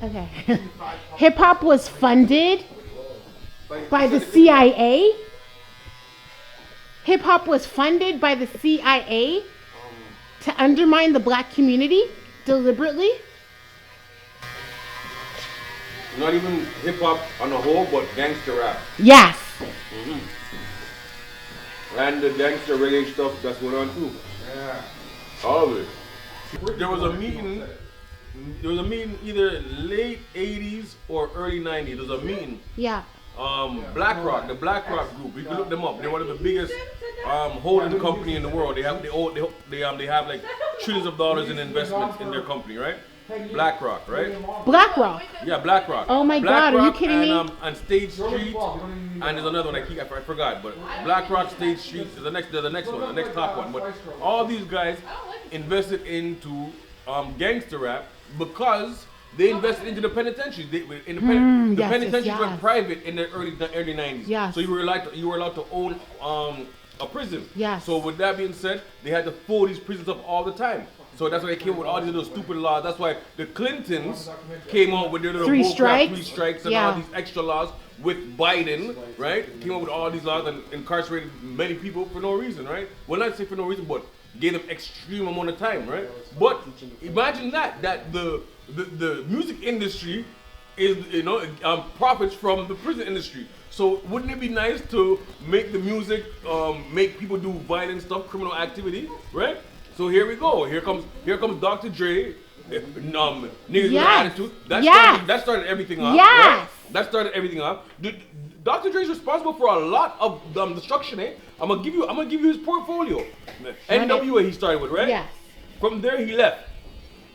Okay. Hip hop was funded by the CIA. Hip hop was funded by the CIA to undermine the black community deliberately. Not even hip hop on the whole, but gangster rap. Yes. And the gangster reggae stuff that's going on too. Yeah. All of it. There was a meeting. There was a meeting either late 80s or early 90s. There was a meeting. Yeah. BlackRock, the BlackRock group. You can look them up. They're one of the biggest holding company in the world. They have like trillions of dollars in investments in their company, right? BlackRock, right? BlackRock. Yeah, BlackRock. Oh my God, are you kidding me? And State Street, and there's another one I forgot, but BlackRock, State Street is the next one, the next top one. But all these guys invested into gangster rap because they invested into the penitentiaries. The penitentiaries went private in the early 90s. Yes. So you were allowed to own a prison. Yes. So with that being said, they had to fill these prisons up all the time. So that's why they came up with all these little stupid laws. That's why the Clintons came out with their little three strikes and all these extra laws with Biden, right? Came up with all these laws and incarcerated many people for no reason, right? Well, not say for no reason, but gave them extreme amount of time, right? But imagine that the music industry is, profits from the prison industry. So wouldn't it be nice to make the music, make people do violent stuff, criminal activity, right? So here we go. Here comes Dr. Dre, niggas with attitude. That started everything off. Yes. Right? That started everything off. Dr. Dre is responsible for a lot of destruction. I'm gonna give you his portfolio. NWA he started with, right? Yes. From there he left.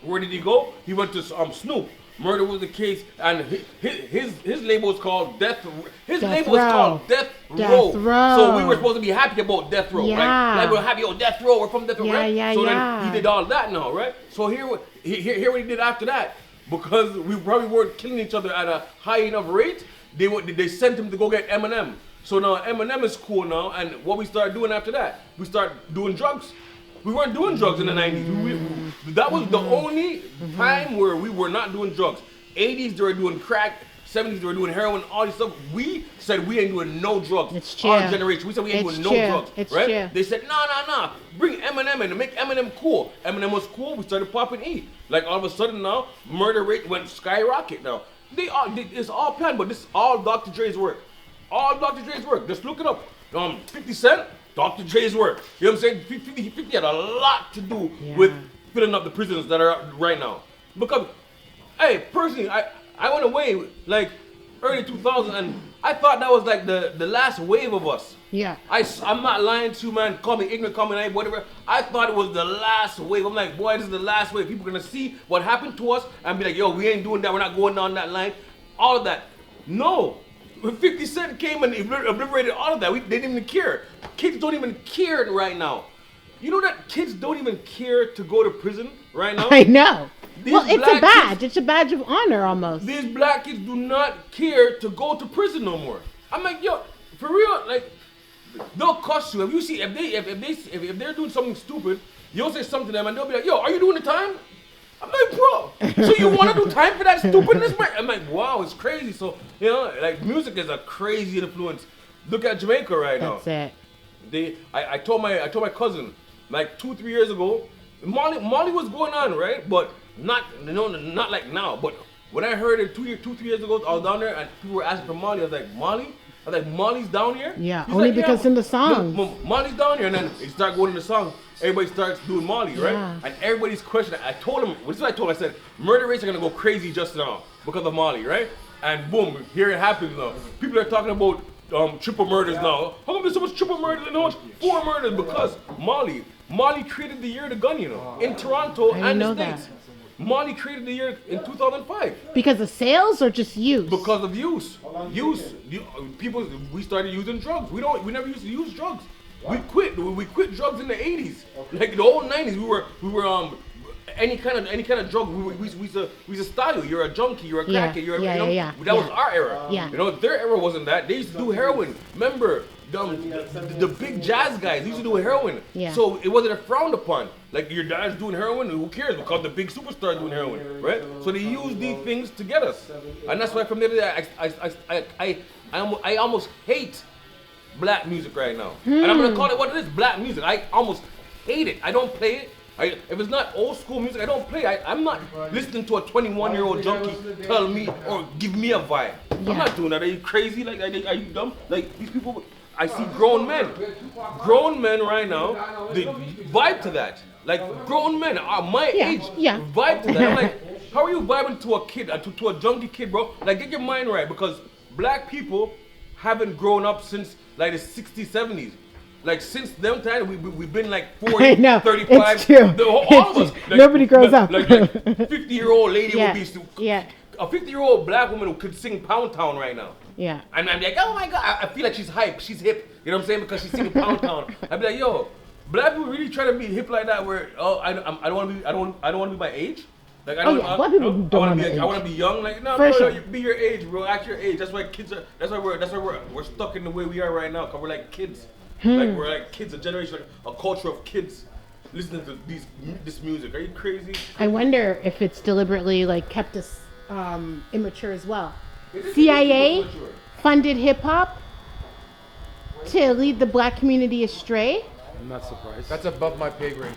Where did he go? He went to Snoop. Murder Was the Case, and his label was called Death. His label was called Death Row. So we were supposed to be happy about Death Row, right? Like we're happy, Death Row. We're from Death Row, right? So then he did all that now, right? So here what he did after that, because we probably weren't killing each other at a high enough rate. They sent him to go get Eminem. So now Eminem is cool now, and what we started doing after that, we started doing drugs. We weren't doing drugs in the 90s. That was the only time where we were not doing drugs. 80s they were doing crack, 70s they were doing heroin, all this stuff. We said we ain't doing no drugs. It's true. Our generation, we said we ain't doing no drugs. It's right? true. They said, nah. Bring Eminem in to make Eminem cool. Eminem was cool, we started popping E. Like all of a sudden now, murder rate went skyrocket now. It's all planned, but this is all Dr. Dre's work. All Dr. Dre's work. Just look it up. 50 Cent, Dr. Dre's work. You know what I'm saying? 50 had a lot to do with filling up the prisons that are out right now. Because, hey, personally, I went away like early 2000s and I thought that was like the last wave of us. Yeah. I'm not lying to you, man. Call me ignorant, call me naive, whatever. I thought it was the last wave. I'm like, boy, this is the last wave. People are gonna see what happened to us and be like, yo, we ain't doing that. We're not going down that line. All of that. No. When 50 Cent came and obliterated all of that, they didn't even care. Kids don't even care right now. You know that kids don't even care to go to prison right now? I know. Well, it's a badge. Kids, it's a badge of honor almost. These black kids do not care to go to prison no more. I'm like, yo, for real, like, they'll cuss you. If they're doing something stupid, you'll say something to them and they'll be like, yo, are you doing the time? I'm like, bro, so you want to do time for that stupidness, man? I'm like, wow, it's crazy. So, like music is a crazy influence. Look at Jamaica right now. That's it. I told my cousin, like 2-3 years ago, Molly was going on, right? But not like now. But when I heard it 2-3 years ago, I was down there and people were asking for Molly. I was like, Molly? I was like, Molly's down here? Yeah, He's only like, because in the song. Molly's down here, and then they start going in the song. Everybody starts doing Molly, right? Yeah. And everybody's questioning. I told him, this is what I told him. I said, murder rates are gonna go crazy just now because of Molly, right? And boom, here it happens now. People are talking about triple murders now. How come there's so much triple murders and how much 4 murders? Because Molly created the year of the gun, in Toronto and the States. That. Molly created the year in 2005. Because of sales or just use? Because of use. We started using drugs. We never used to use drugs. We quit drugs in the 80s. Like the old 90s, we were any kind of drug, we used to style you. You're a junkie. You're a crackhead. You're That was our era. Yeah. Their era wasn't that. They used to do heroin. Remember, the big jazz guys used to do heroin. Yeah. So it wasn't frowned upon. Like your dad's doing heroin, who cares? Because the big superstars doing heroin, right? So they use these things to get us, and that's why from the other day I almost hate black music right now, and I'm gonna call it what it is, black music. I almost hate it. I don't play it. If it's not old school music, I don't play. I'm not listening to a 21-year-old junkie tell me or give me a vibe. I'm not doing that. Are you crazy? Like, are you dumb? Like these people. I see grown men right now, they vibe to that. Like grown men, my age, vibe to that. I'm like, how are you vibing to a kid, to a junkie kid, bro? Like, get your mind right, because black people haven't grown up since like the 60s, 70s. Like since them time, we've been like 40, 35. It's true. All of us. Like, nobody grows up. Like 50-year-old lady would be. Yeah. A 50-year-old black woman who could sing Pound Town right now. Yeah. And I'm like, oh my God, I feel like she's hype, she's hip. You know what I'm saying? Because she's singing Pound Town. I'd be like, yo, black people really try to be hip like that, where I don't want to be my age. Like black people don't want to be. I want to be young. Like no, you be your age, bro. Act your age. That's why kids are. That's why we're stuck in the way we are right now. Cause we're like kids. Like we're like kids, a generation, like a culture of kids listening to this music. Are you crazy? I wonder if it's deliberately like kept us immature as well. CIA funded hip hop to lead the black community astray. I'm not surprised. That's above my pay grade.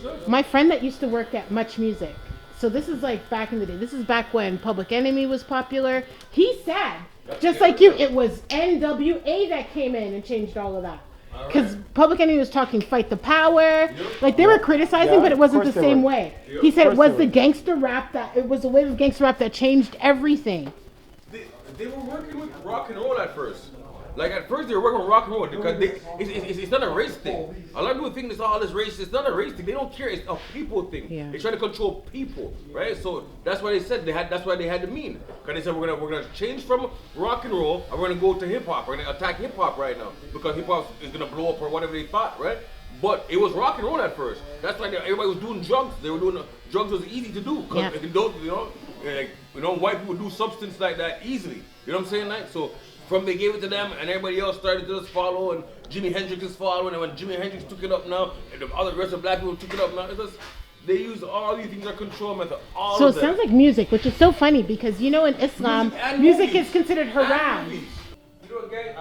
100%. My friend that used to work at Much Music, so this is like back in the day. This is back when Public Enemy was popular. He said, just like you, it was NWA that came in and changed all of that. Because Public Enemy was talking fight the power. Like they were criticizing, but it wasn't the same way. He said it was the gangster rap it was a wave of gangster rap that changed everything. They were working with rock and roll at first. Like at first they were working with rock and roll because it's not a race thing. A lot of people think it's all this race. It's not a race thing. They don't care. It's a people thing. Yeah. They try to control people, right? So that's why they said that's why they had to mean. Because they said we're gonna change from rock and roll and we're gonna go to hip hop. We're gonna attack hip hop right now because hip hop is gonna blow up or whatever they thought, right? But it was rock and roll at first. That's why everybody was doing drugs. They were doing drugs was easy to do because white people do substance like that easily. You know what I'm saying? Like so. From they gave it to them and everybody else started to just follow and Jimi Hendrix is following and when Jimi Hendrix took it up now and the other rest of black people took it up now, they use all these things as control method. So it sounds like music, which is so funny because in Islam, music is considered haram. You know a gang,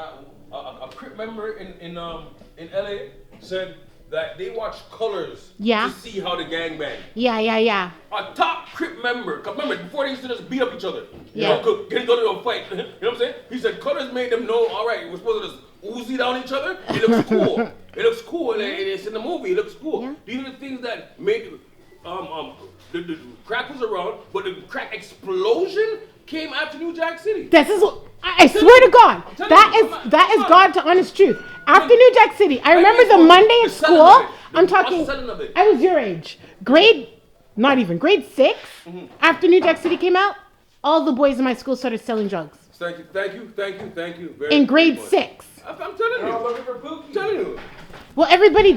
a Crip member in LA said that they watch Colors to see how the gang bang. Yeah. A top Crip member, cause remember before they used to just beat up each other. Get into a fight. You know what I'm saying? He said Colors made them know, all right, we're supposed to just Uzi down each other. It looks cool. It looks cool, and it's in the movie. It looks cool. Yeah. These are the things that made the crack was around, but the crack explosion came after New Jack City. I swear to God, that is God to honest truth. After New Jack City, I remember the Monday at school. I'm talking. I was your age, grade 6. After New Jack City came out, all the boys in my school started selling drugs. Thank you. In grade 6. I'm telling you. I'm telling you. Well, everybody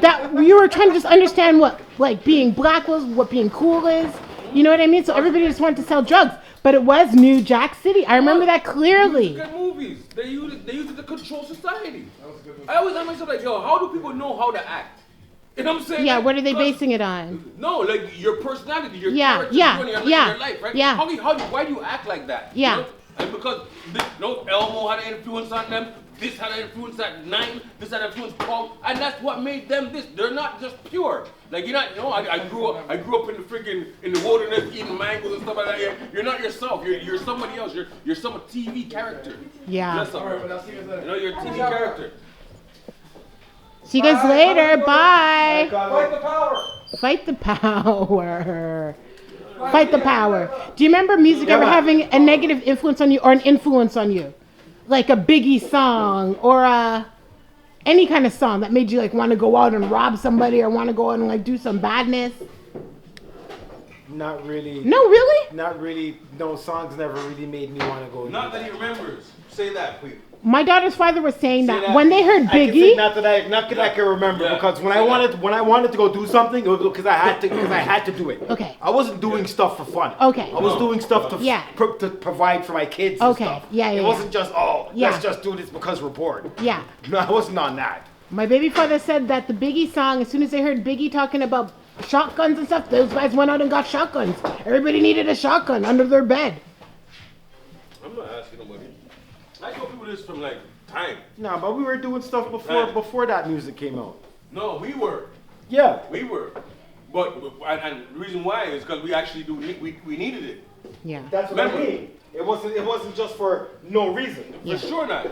you were trying to just understand what like being black was, what being cool is. You know what I mean? So everybody just wanted to sell drugs. But it was New Jack City. I remember that clearly. Good movies. They use it to control society. I always ask myself like, yo, how do people know how to act? You know what I'm saying? Yeah, what are they basing it on? No, like your personality, your character, your life, right? Yeah. Why do you act like that? Yeah. You know? And because Elmo had an influence on them, this had an influence at 9, this had an influence Paul, and that's what made them this. They're not just pure. Like I grew up in the wilderness eating mangoes and stuff like that. You're not yourself. You're somebody else. You're some TV character. Yeah. That's all right. You're a TV character. See you guys later. Bye. Fight the power. Fight the power. Fight the power. Do you remember music ever having a negative influence on you or an influence on you? Like a Biggie song or any kind of song that made you like want to go out and rob somebody or want to go out and like do some badness? Not really. No, really? Not really. No, songs never really made me want to go. Not that he remembers. Say that, please. my daughter's father was saying See that when they heard Biggie, not that I can remember, Yeah. because when I wanted to go do something, it was because I had to do it. Okay. I wasn't doing stuff for fun. Okay. I was doing stuff to Yeah. to provide for my kids. And Okay. stuff. Yeah, yeah, It wasn't just Yeah. let's just do this because we're bored. yeah. No, I wasn't on that. My baby father said that the Biggie song, as soon as they heard Biggie talking about shotguns and stuff, those guys went out and got shotguns. Everybody needed a shotgun under their bed. I'm not asking nobody. I tell people this from like time. No, but we were doing stuff before that music came out. No, we were. Yeah. We were. But and the reason why is because we actually we needed it. Yeah. That's what I Remember- mean. It wasn't just for no reason. For sure not.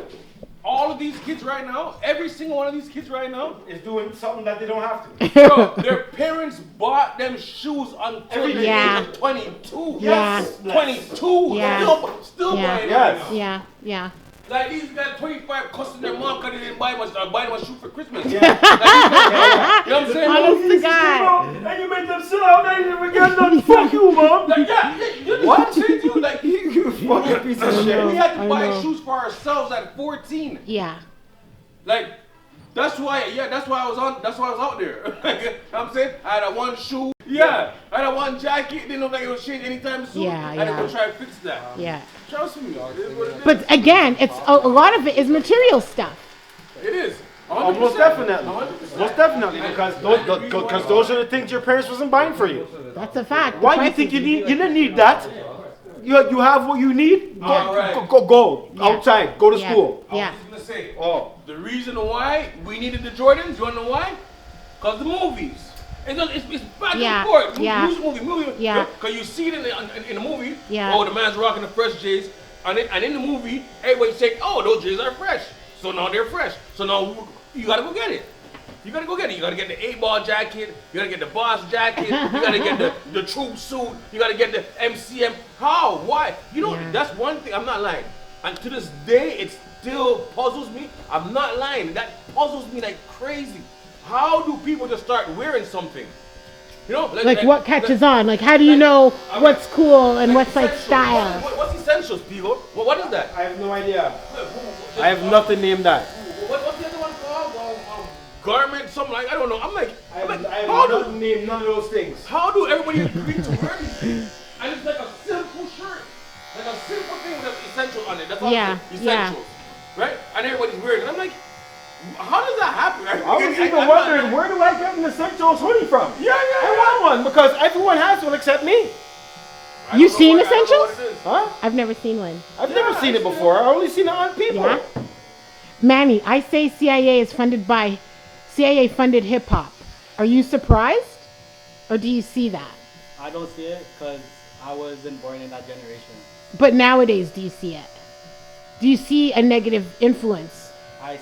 All of these kids right now, every single one of these kids right now, It's doing something that they don't have to. bro, their parents bought them shoes until the Yeah. age of 22. Yeah. 22. Yeah. Still Yeah. buying it Yes. right now. Yeah, yeah. Like these guys 25 costing their mom because they didn't buy much, buy them a shoe for Christmas. Yeah. Like, you know what I'm saying? Honest to God. And you made them sit out and you never get none. Fuck you, mom. Like, yeah, you know what I'm saying to you? Like, You fucking piece of we shit. had to I buy know. shoes for ourselves at 14. Yeah. Like, that's why I was out there. Like, you know what I'm saying? I had a one shoe. Yeah. I had a one jacket. Didn't look like it was changed anytime soon. Yeah, I had to yeah. go try and fix that. Yeah. Trust me, it is what it is. But again, it's a lot of it is material stuff. It is. Oh, most 100%. definitely. 100%. Most definitely, because those are the things your parents wasn't buying for you. That's a fact. The Why do you prices- think you didn't need that? You have what you need. Go Alright. go Yeah. outside. Go to Yeah. school. I Yeah. was just gonna say, Oh. the reason why we needed the Jordans, you wanna know why? Because the movies. It's back Yeah, and forth. yeah. Movie. Yeah. Because you see it in the movie. Yeah. Oh, the man's rocking the fresh J's. And in the movie, everybody say, oh, those J's are fresh. So now they're fresh. So now you gotta go get it. You gotta go get it. You gotta get the 8-ball jacket. You gotta get the boss jacket. You gotta get the troop suit. You gotta get the MCM. How? Why? You know, Yeah. that's one thing. I'm not lying. And to this day, it still puzzles me. I'm not lying. That puzzles me like crazy. How do people just start wearing something? You know, Like what catches on? Like how do you know what's cool and what's like essentials. style? What's essentials, people? What is that? I have no idea. I have nothing named that. What's the other one called? Garment, something like I don't know. I'm like, I have how nothing named none of those things. How do everybody agree to wear these things? And it's like a simple shirt. Like a simple thing with an essential on it. That's all Yeah, it is. Essentials. Right? And everybody's wearing it. I'm like, how does that happen? I was even wondering, where do I get an Essentials hoodie from? Yeah. I want one because everyone has one except me. You seen Essentials? Huh? I've never seen one. I've never seen it before. I've only seen it on people. Yeah. Manny, I say CIA funded hip hop. Are you surprised? Or do you see that? I don't see it because I wasn't born in that generation. But nowadays, do you see it? Do you see a negative influence? I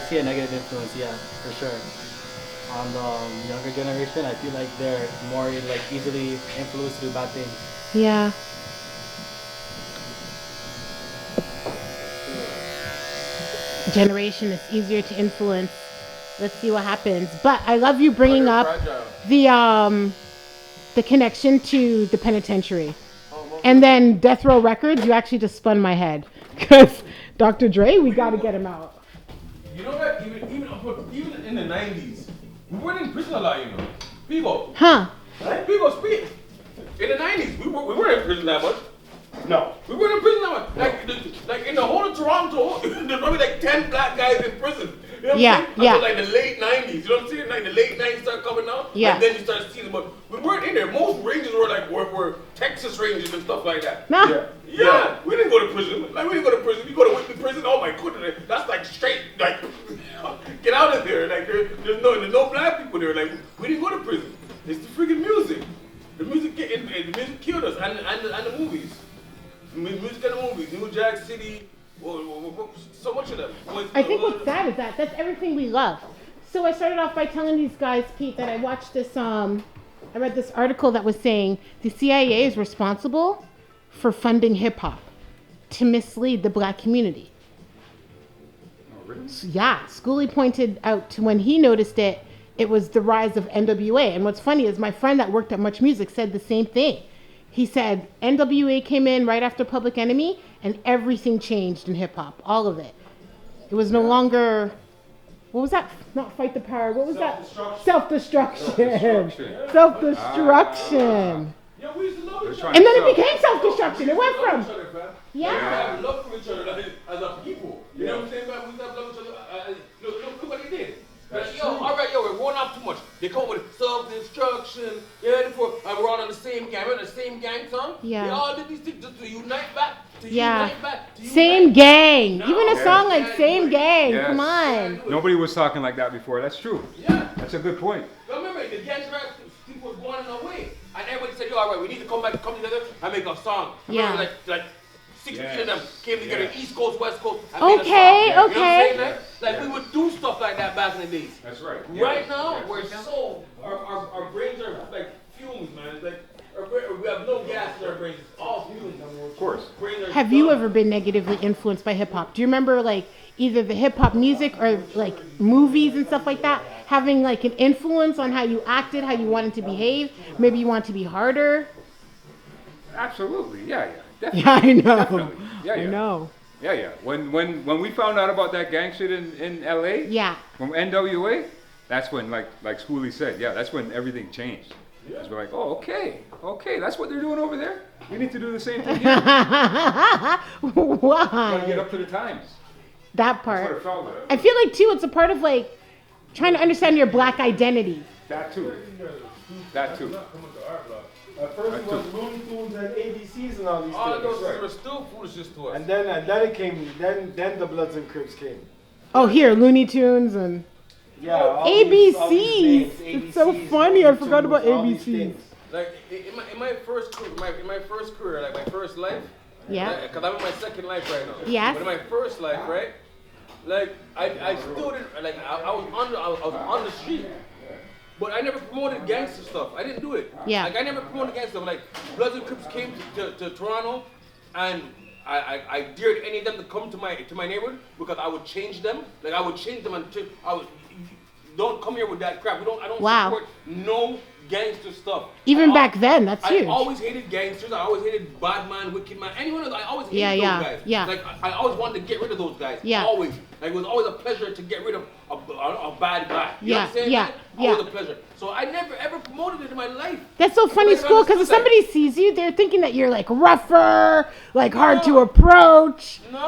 see a negative influence, yeah, for sure. On the younger generation, I feel like they're more like easily influenced to do bad things. Yeah. Generation is easier to influence. Let's see what happens. But I love you bringing up the connection to the penitentiary. And then Death Row Records, you actually just spun my head. Because Dr. Dre, we got to get him out. You know that even in the 90s, we weren't in prison a lot, you know. People. Huh. People speak. In the 90s, we weren't in prison that much. No. We weren't in prison that much. Like in the whole of Toronto, there's probably like 10 black guys in prison. You know what Yeah, I'm saying? yeah. Until like the late 90s. You know what I'm saying? Like the late 90s start coming out. Yeah. And then you start seeing them. But we weren't in there. Most ranges were Texas ranges and stuff like that. Nah. Yeah. Yeah, we didn't go to prison. Like we didn't go to prison. You go to Whitney prison. Oh my goodness, that's like straight. Like, get out of there. Like there's no black people there. Like we didn't go to prison. It's the freaking music. The music killed us, and the movies. The music and the movies. New Jack City. So much of them. I think what's sad is that that's everything we love. So I started off by telling these guys, Pete, that I watched this, I read this article that was saying the CIA is responsible for funding hip hop to mislead the black community. Oh, really? Yeah, Schooley pointed out to when he noticed it, it was the rise of NWA. And what's funny is my friend that worked at Much Music said the same thing. He said NWA came in right after Public Enemy and everything changed in hip hop, all of it. It was no longer. What was that? Not fight the power. What was that? Self-destruction. Self-destruction. Yeah, we used to love each other. And then it became self-destruction. It went from. We Yeah. have love for each other as a people. You know what I'm saying? Man? We used to have love for each other. Look what they did. Like, yo, all right, we're going off too much. They come with self-destruction. Yeah, we're all on the same gang. We're on the same gang song. Yeah. They all did these things just to unite back. Yeah. Same gang. No. Even a song like Same Gang. Yes. Come on. Nobody was talking like that before. That's true. Yeah. That's a good point. Remember, the gangs rap people was going away. And everybody said, yo, all right, we need to come together and make a song. Remember, like 60 of them came together, East Coast, West Coast, and made a song. Okay, You know what I'm okay. saying? Like we would do stuff like that back in the days. That's right. Right now, we're so, our brains are like fumes, man. It's like, we have no gas in our brains. It's all fumes. Of course. Have you ever been negatively influenced by hip hop? Do you remember like either the hip hop music or like movies and stuff like that having like an influence on how you acted, how you wanted to behave? Maybe you want to be harder. Absolutely. Yeah. Definitely. Yeah, I know. Definitely. Yeah. I know. Yeah. When we found out about that gang shit in LA, Yeah. from NWA, that's when like Schoolie said, yeah, that's when everything changed. Because we're like, oh, okay, that's what they're doing over there. We need to do the same thing here. Gotta get Why? up to the times. That That's what it part. felt like. I feel like too, it's a part of like trying to understand your black identity. That too. That too. At first it was Looney Tunes and ABCs and all these All things. those were still foolishness to us. And then it came. Then the Bloods and Crips came. Oh, here, Looney Tunes and Yeah. all these ABCs. names, It's so ABCs, funny. I Looney forgot about Tunes, all these ABCs. things. Like in my first career, like my first life. Yeah. Because I'm in my second life right now. Yes. But in my first life, right? Like I still didn't like I was on the street. But I never promoted gangster stuff. I didn't do it. Yeah. Like I never promoted gangster stuff. Like Bloods and Crips came to Toronto, and I dared any of them to come to my neighborhood because I would change them. Like I would change them and don't come here with that crap. I don't Wow. support no gangster stuff. Even back then, that's I huge. always hated gangsters. I always hated bad man, wicked man. Anyone else, I always hated Yeah, those yeah, guys. yeah. Like I always wanted to get rid of those guys. Yeah. Always. Like it was always a pleasure to get rid of a bad guy. You know Yeah, what I'm saying? yeah, man? Always yeah. a pleasure. So I never ever promoted it in my life. That's so funny, Nobody school, because if understood somebody sees you, they're thinking that you're like rougher, like hard to approach. No.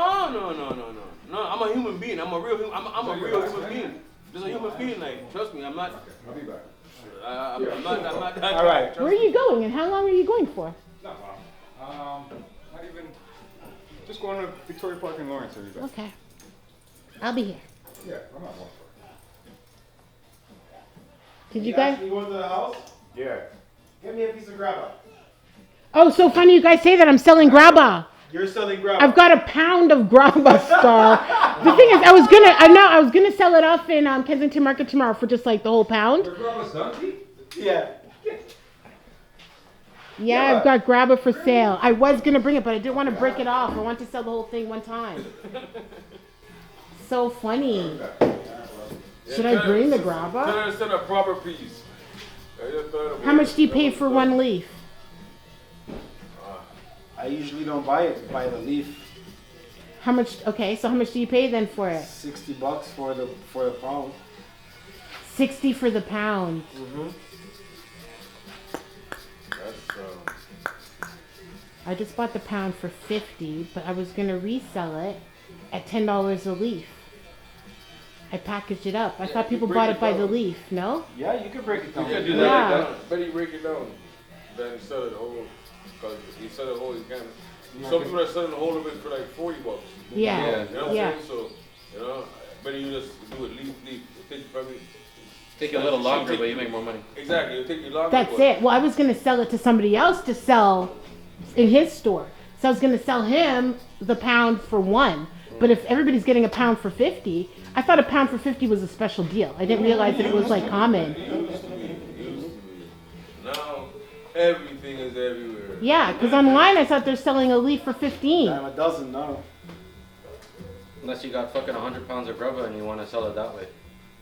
I'm a human being. I'm a real human being. Just a human being. Like trust me, I'm not. I'll be back. I'm not that. All right. Where are you going, and how long are you going for? Not long. Not even. Just going to Victoria Park in Lawrence. I'll be back. Okay. I'll be here. Yeah, I'm not long. Did you guys? You going to the house? Yeah. Get me a piece of grabba. Oh, so funny you guys say that. I'm selling grabba. You're selling grabba. I've got a pound of grabba star. The thing is, I was gonna sell it off in Kensington Market tomorrow for just like the whole pound. Your grandma's done? Yeah. Yeah, I've got grabba for sale. I was gonna bring it, but I didn't want to break it off. I want to sell the whole thing one time. So funny. Should I bring the grabba? Send a proper piece. How much do you pay for one leaf? I usually don't buy it. Buy the leaf. How much? Okay, so how much do you pay then for it? $60 for the pound. 60 for the pound. I just bought the pound for 50, but I was gonna resell it at $10 a leaf. I packaged it up. I thought people bought it by the leaf. No? Yeah, you can break it down. You can do Yeah. that. Like, better you break it down than sell it whole. Because you sell it whole, you can. Some people are selling the whole of it for like $40. Yeah. You know what I'm Yeah. saying? So, better you just do it leaf. It takes probably. Take you a little longer, but you make more money. Exactly, it'll take you longer. That's it. Well, I was gonna sell it to somebody else to sell in his store. So I was gonna sell him the pound for one. But if everybody's getting a pound for 50, I thought a pound for 50 was a special deal. I didn't realize that it was like common. Now, everything is everywhere. Yeah, because online I thought they're selling a leaf for 15. I'm a dozen now. Unless you got fucking 100 pounds of grubba and you want to sell it that way.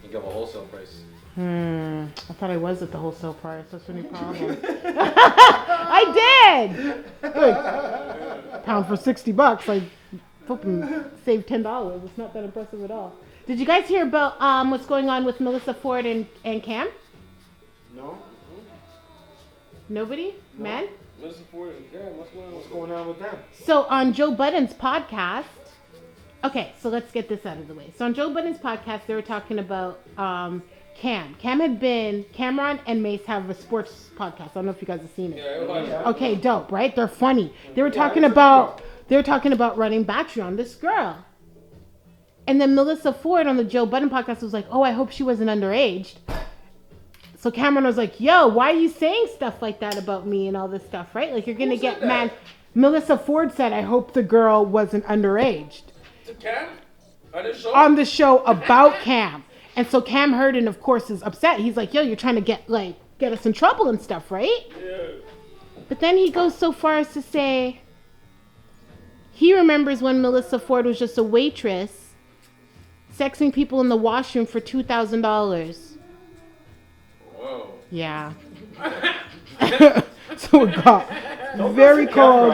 You give a wholesale price. I thought I was at the wholesale price. That's the new problem. I did. Good. Pound for $60. I flipping saved $10. It's not that impressive at all. Did you guys hear about what's going on with Melissa Ford and Cam? No. Nobody? No. Man? Listen for it again. What's going on with them? So on Joe Budden's podcast, okay, so let's get this out of the way. So on Joe Budden's podcast, they were talking about Cam. Cameron and Mace have a sports podcast. I don't know if you guys have seen it. Yeah. Okay, dope, right? They're funny. They were talking about running battery on this girl. And then Melissa Ford on the Joe Budden podcast was like, "Oh, I hope she wasn't underage." So Cameron was like, "Yo, why are you saying stuff like that about me and all this stuff, right? Like you're gonna get mad." Melissa Ford said, "I hope the girl wasn't underage." To Cam? On this show? On the show about Cam. And so Cam heard and of course is upset. He's like, "Yo, you're trying to get us in trouble and stuff, right?" Yeah. But then he goes so far as to say he remembers when Melissa Ford was just a waitress sexing people in the washroom for $2,000. Whoa. Yeah. So it got very cold.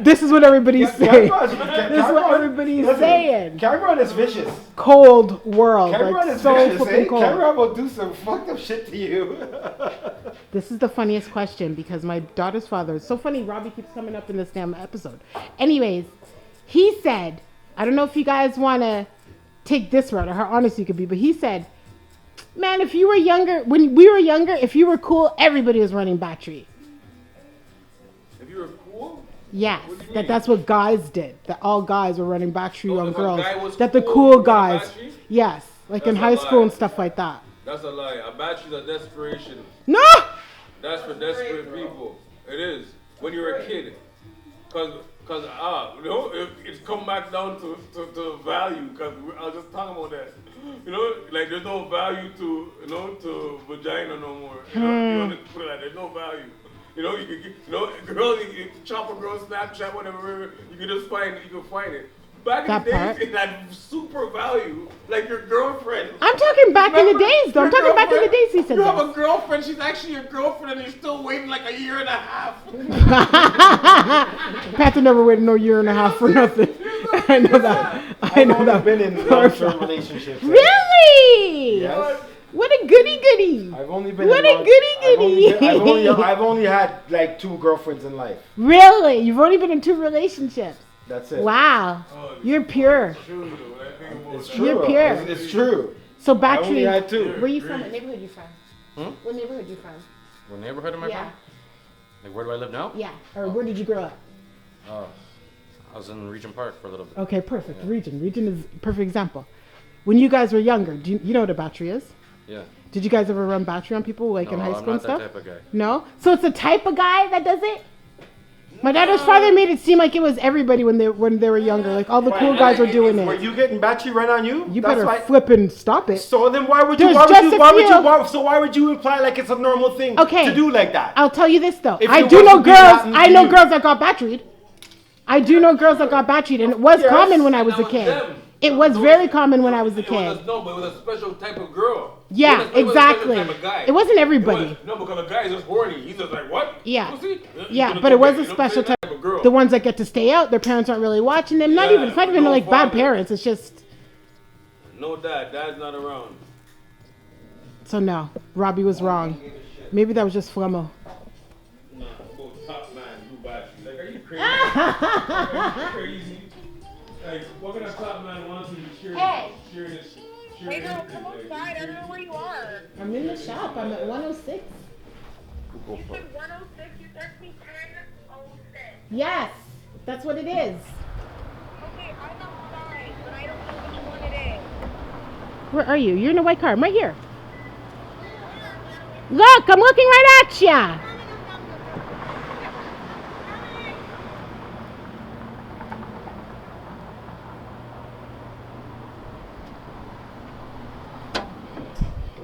This is what everybody's saying. This is what everybody's saying. Cameron is vicious. Cold world. Cameron Like is so vicious, fucking eh? cold. Cameron will do some fucked up shit to you. This is the funniest question because my daughter's father is so funny. Robbie keeps coming up in this damn episode. Anyways, he said, I don't know if you guys want to take this route or how honest you could be, but he said, "Man, if you were younger, when we were younger, if you were cool, everybody was running battery." If you were cool? Yes, What do you mean? that's what guys did. That all guys were running battery Oh, on if a girls. guy was That the cool, cool he ran guys. battery? Yes, like in That's a high school lie. and stuff like that. That's a lie. A battery's a desperation. No! That's for desperate people. It is. When you're a kid. Cause it's come back down to value. Cause I was just talking about that. Like there's no value to vagina no more. Put it like there's no value. You can get, girls, you can chop a girl Snapchat, whatever. You can just find it. Back in the days, it had super value, like your girlfriend. I'm talking back in the days, though. I'm talking back in the days, he said You have that. a girlfriend, she's actually your girlfriend, and you're still waiting like a year and a half. Panther never waited no year and a half for nothing. I know that. I've only been in long-term relationships. Really? Yes. What a goody. I've only been What in a goody. I've only had like 2 girlfriends in life. Really? You've only been in 2 relationships? That's it. Wow. You're pure. It's true. You're pure. It's true. So I battery. only had 2. Where you from? What neighborhood you from? What neighborhood you from? What neighborhood am I Yeah. from? Like, where do I live now? Yeah. Or where did you grow up? I was in Regent Park for a little bit. Okay, perfect. Region is a perfect example. When you guys were younger, do you know what a battery is? Yeah. Did you guys ever run battery on people like in high I'm school not and stuff? that type of guy. No? So it's the type of guy that does it? My daughter's father made it seem like it was everybody when they were younger. Like all the cool guys were doing Were it. you getting battery run on you? You That's better why- flip and stop it. So then why would There's just a few- why would you imply like it's a normal thing Okay. to do like that? I'll tell you this though. If I it do know wasn't being girls. happened to I know you. girls that got batteried. I do know girls that got batteried, and it was Yes. common when I was That a was kid. them. It was very common when I was a It was kid. but it was a special type of girl. Yeah, It was a special exactly. type of guy. It wasn't everybody. No, because a guy is just horny. He's just like, what? Yeah. Pussy? He's Yeah, gonna but go it was get- a you know, special that type. of girl. The ones that get to stay out, their parents aren't really watching them. Not Yeah, even. It's not even no like bad father. parents. It's just. No dad. Dad's not around. So no, Robbie was wrong. Maybe that was just Flemo. Nah, go top man, you battery. Like, are you crazy? Are you crazy? Like, what kind of top man wants you to share this? Hey girl, come outside. I don't know where you are. I'm in the shop. I'm at 106. You said 106. You text me 10:06. Yes, that's what it is. Okay, I'm outside, but I don't know which one it is. Where are you? You're in a white car. I'm right here. Look, I'm looking right at ya.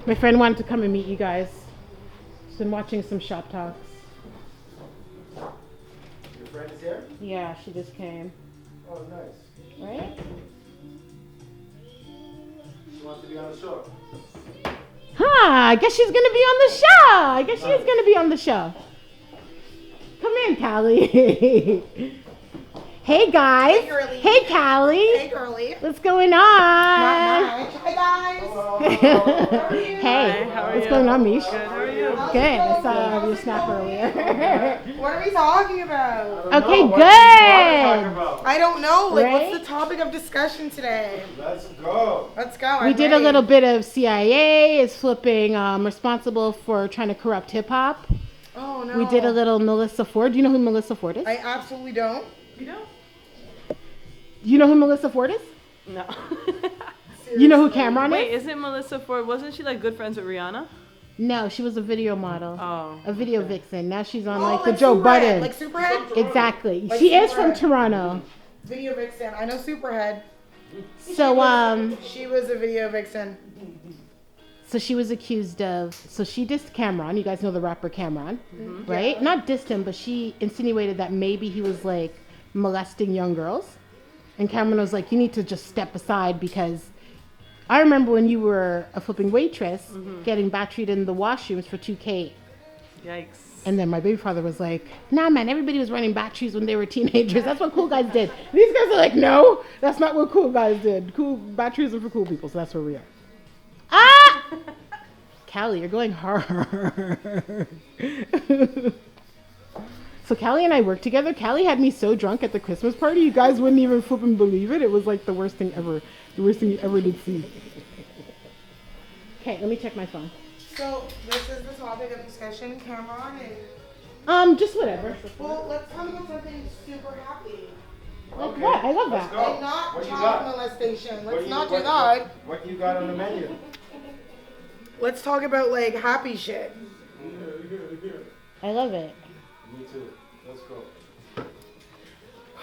My friend wanted to come and meet you guys. She's been watching some shop talks. Your friend is here? Yeah, she just came. Oh, nice. Right? She wants to be on the show. Huh, I guess she's gonna be on the show. I guess she is gonna be on the show. Come in, Callie. Hey guys. Hey, girly. Hey Callie. Hey, girly. What's going on? Hi, guys. Hey, what's going on, Mish? Good, how are you? Good. I saw your snap earlier. What are we talking about? Okay, good. I don't know. Like, Right? what's the topic of discussion today? Let's go. Let's go. We I'm did a ready. little bit of CIA is flipping responsible for trying to corrupt hip hop. Oh, no. We did a little Melissa Ford. Do you know who Melissa Ford is? I absolutely don't. You know? You know who Melissa Ford is? No. You know who Cameron Wait, is? isn't Melissa Ford, wasn't she like good friends with Rihanna? No, she was a video model. Oh. A video vixen. Now she's on Oh, like the Joe Superhead. Budden. Like Superhead? Exactly. Like She is from Superhead. Toronto. Video vixen. I know Superhead. So She was a video vixen. so she was accused of, so she dissed Cameron. You guys know the rapper Cameron, right? Yeah. Not dissed him, but she insinuated that maybe he was like molesting young girls. And Cameron was like, you need to just step aside because I remember when you were a flipping waitress getting battered in the washrooms for 2K. Yikes. And then my baby father was like, nah, man, everybody was running batteries when they were teenagers. That's what cool guys did. These guys are like, no, that's not what cool guys did. Cool batteries are for cool people, so that's where we are. Ah! Callie, you're going hard. So Callie and I worked together. Callie had me so drunk at the Christmas party, you guys wouldn't even flipping believe it. It was like the worst thing ever. The worst thing you ever did see. Okay, let me check my phone. So, this is the topic of discussion, Cameron, and... Just whatever. Well, let's talk about something super happy. Like what? I love that. And not What you child got? molestation. What Let's you- not do what- that. What you got on the menu? Let's talk about, like, happy shit. I love it. Me too. Let's go.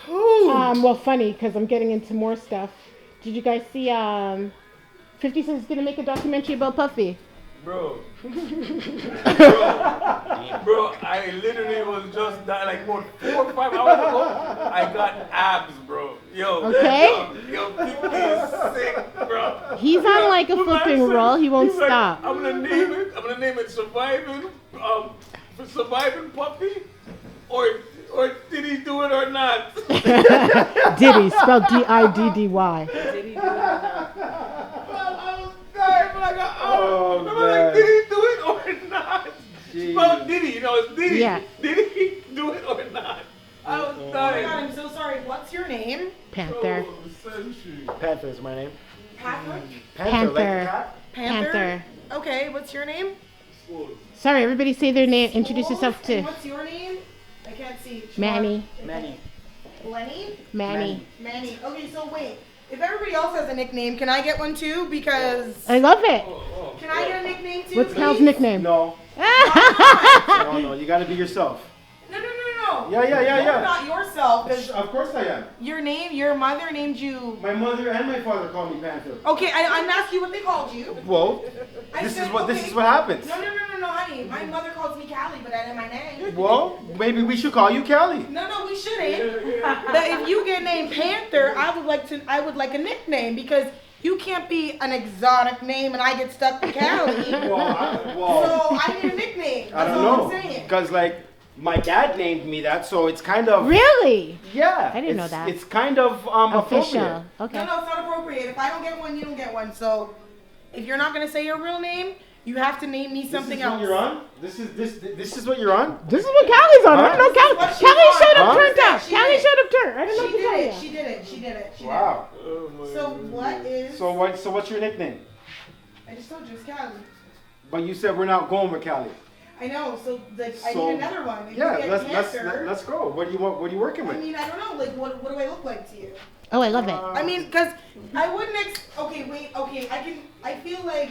Well, funny, because I'm getting into more stuff. Did you guys see, 50 Cent's gonna make a documentary about Puffy? Bro. Bro, I literally was just that like what 4 or 5 hours ago. I got abs, bro. Yo. Okay. Yo, 50 is sick, bro. He's on like a My man flipping said- roll. He won't he's like, stop. I'm gonna name it surviving Puffy, or did he do it or not? Diddy, spelled D-I-D-D-Y. Did he do that? I was dying, but I got Oh, I'm man. like, did he do it or not? Jeez. Spelled Diddy, you know, it's Diddy. Yeah. Did he do it or not? I was Oh my dying. god, I'm so sorry. What's your name? Panther. Panther is my name. Patrick? Panther. Like the Panther. cat? Panther. Okay, what's your name? Sorry, everybody say their name. Introduce yourself And to what's your name? I can't see. Manny. Manny. Lenny? Manny. Manny. Okay, so wait. If everybody else has a nickname, can I get one too? Because... I love it. Can I get a nickname too, What's Cal's please? nickname? No. No, you gotta be yourself. No. Yeah. You're not yourself. 'Cause Of course I am. your mother named you... My mother and my father call me Panther. Okay, I'm asking you what they called you. Well, I this said, is what okay. happens. No, honey. My mother calls me Callie, but that ain't my name. Well, maybe we should call you Callie. No, we shouldn't. But if you get named Panther, I would like a nickname because you can't be an exotic name and I get stuck with Callie. So I need a nickname. I That's don't all know. I'm saying. Because, like, my dad named me that, so it's kind of... Really? Yeah. I didn't know that. It's kind of Official. appropriate. Okay. No, it's not appropriate. If I don't get one, you don't get one. So if you're not gonna say your real name, you have to name me something This is else. what you're on? This is what you're on? This is what Callie's on. I don't know Callie. What she Callie on? showed up Huh? turned out. She Callie did. showed up turned. I don't know She what to tell did you. it. She did it. Wow. So what is? So what's your nickname? I just told you it's Callie. But you said we're not going with Callie. I know. So like I So- need another one. If Yeah, you get Panther, let's go. What do you want? What are you working I with? mean, I don't know. Like, what do I look like to you? Oh, I love it. I mean, because I wouldn't. Okay, wait. Okay, I feel like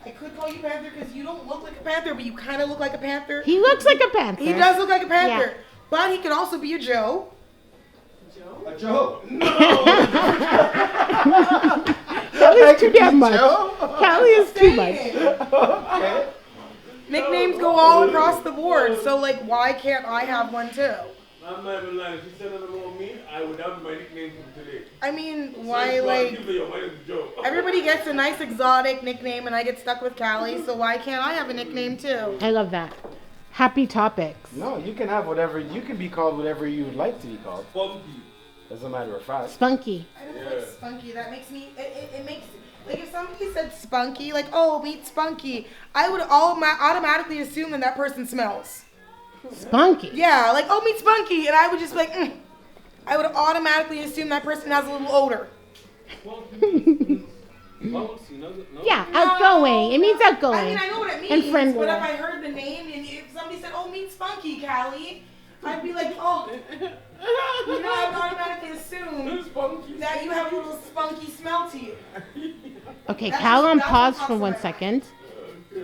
I could call you Panther because you don't look like a panther, but you kind of look like a panther. He looks like a panther. He does look like a panther, Yeah. but he could also be a Joe. A Joe. Callie's too damn much. Joe? Callie is too much. Okay. Nicknames go all across the board, so like, why can't I have one too? I'm not even lying. If you said that about me, I would have my nickname from today. I mean, why like everybody gets a nice exotic nickname, and I get stuck with Callie, so why can't I have a nickname too? I love that. Happy topics. No, you can have whatever. You can be called whatever you would like to be called. Funky. As a matter of fact. Spunky. I don't like spunky. That makes me. It makes like if somebody said spunky, like oh meet spunky, I would automatically assume that person smells. Spunky. Yeah, like oh meet spunky, and I would just be like. I would automatically assume that person has a little odor. Yeah, outgoing. It means outgoing. I mean, I know what it means, and friendly. but if I heard the name and if somebody said, "Oh, meet Spunky, Callie," I'd be like, "Oh," you know, I would automatically assume that you have a little spunky smell to you. Okay, That's Cal just- on that's pause what for one pops in my second.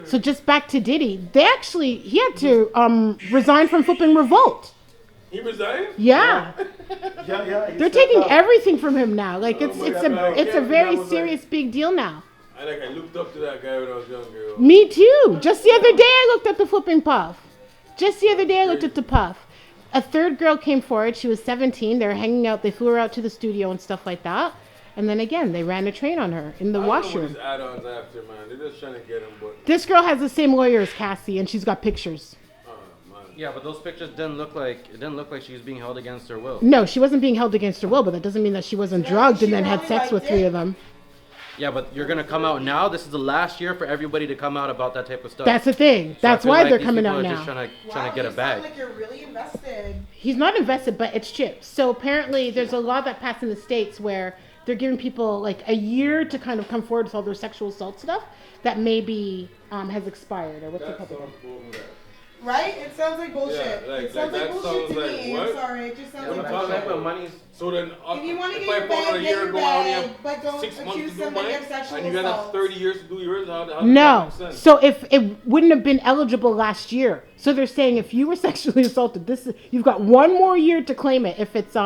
So just back to Diddy. He had to resign from flipping Revolt. He resigned? Yeah. Yeah. They're taking everything from him now. Like it's a very serious big deal now. I looked up to that guy when I was younger. Me too. Just the other day I looked at the flipping Puff. Just the other day I looked at the Puff. A third girl came forward. She was 17. They were hanging out. They flew her out to the studio and stuff like that. And then again, they ran a train on her in the washroom. I don't know what these add-ons after, man. They're just trying to get him, but... This girl has the same lawyer as Cassie, and she's got pictures. Yeah, but those pictures didn't look like she was being held against her will. No, she wasn't being held against her will, but that doesn't mean that she wasn't drugged and then had sex with 3 of them. Yeah, but you're gonna come out now. This is the last year for everybody to come out about that type of stuff. That's the thing. So That's I feel why like they're these coming people out are now. just trying to get a bag. You sound like you're really invested. He's not invested, but it's chips. So apparently there's a law that passed in the States where they're giving people like a year to kind of come forward with all their sexual assault stuff that maybe has expired or what's it called? Right? It sounds like bullshit. Yeah, It sounds like bullshit to me. what? I'm sorry. It just sounds like talking bullshit. about money's... So then, If you want to if get I your found out bag, a get year your ago, I only bag, have but don't 6 months accuse to do somebody mine, of sexual and you got assault. 30 years to do yours. How does No. that make sense? So if it wouldn't have been eligible last year. So they're saying if you were sexually assaulted, you've got 1 more year to claim it. If it's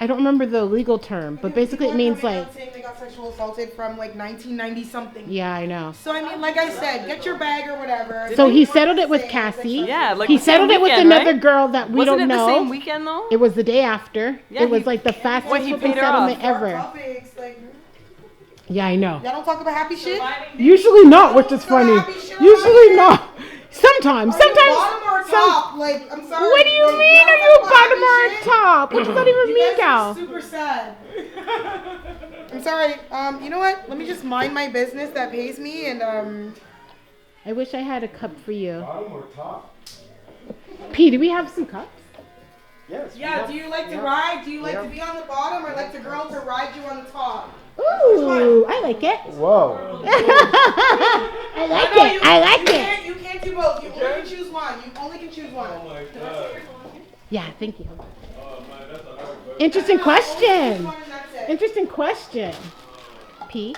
I don't remember the legal term, but basically it means like saying they got sexual assaulted from like 1990 something. yeah, I know. So I mean, like I said, get your bag or whatever. So he settled it with Cassie. Yeah, like he the same settled it with weekend, another right? girl that we Wasn't don't it know. the same weekend though? It was the day after. Yeah, it was he- like the fastest When he flipping paid her settlement off. ever. Topics, like, Yeah, I know. y'all don't talk about happy shit. Usually not, which is funny. Usually not. Sometimes. Bottom or top? Like, I'm sorry. What do you like, mean? y'all Are you talk about bottom or happy shit? top? What does that even You mean, guys Gal? are super sad. I'm sorry. You know what? Let me just mind my business that pays me and I wish I had a cup for you. Bottom or top? P, do we have some cups? Yes. yeah. Do you like to ride? Do you like to be on the bottom or like the girl to ride you on the top? Ooh, I like it. Whoa. I like it. I like it. You can't do both. You only can choose one. You only can choose one. Oh my God. Yeah, thank you. Oh man, that's a hard question. Interesting question. Choose one and that's it. Interesting question. P.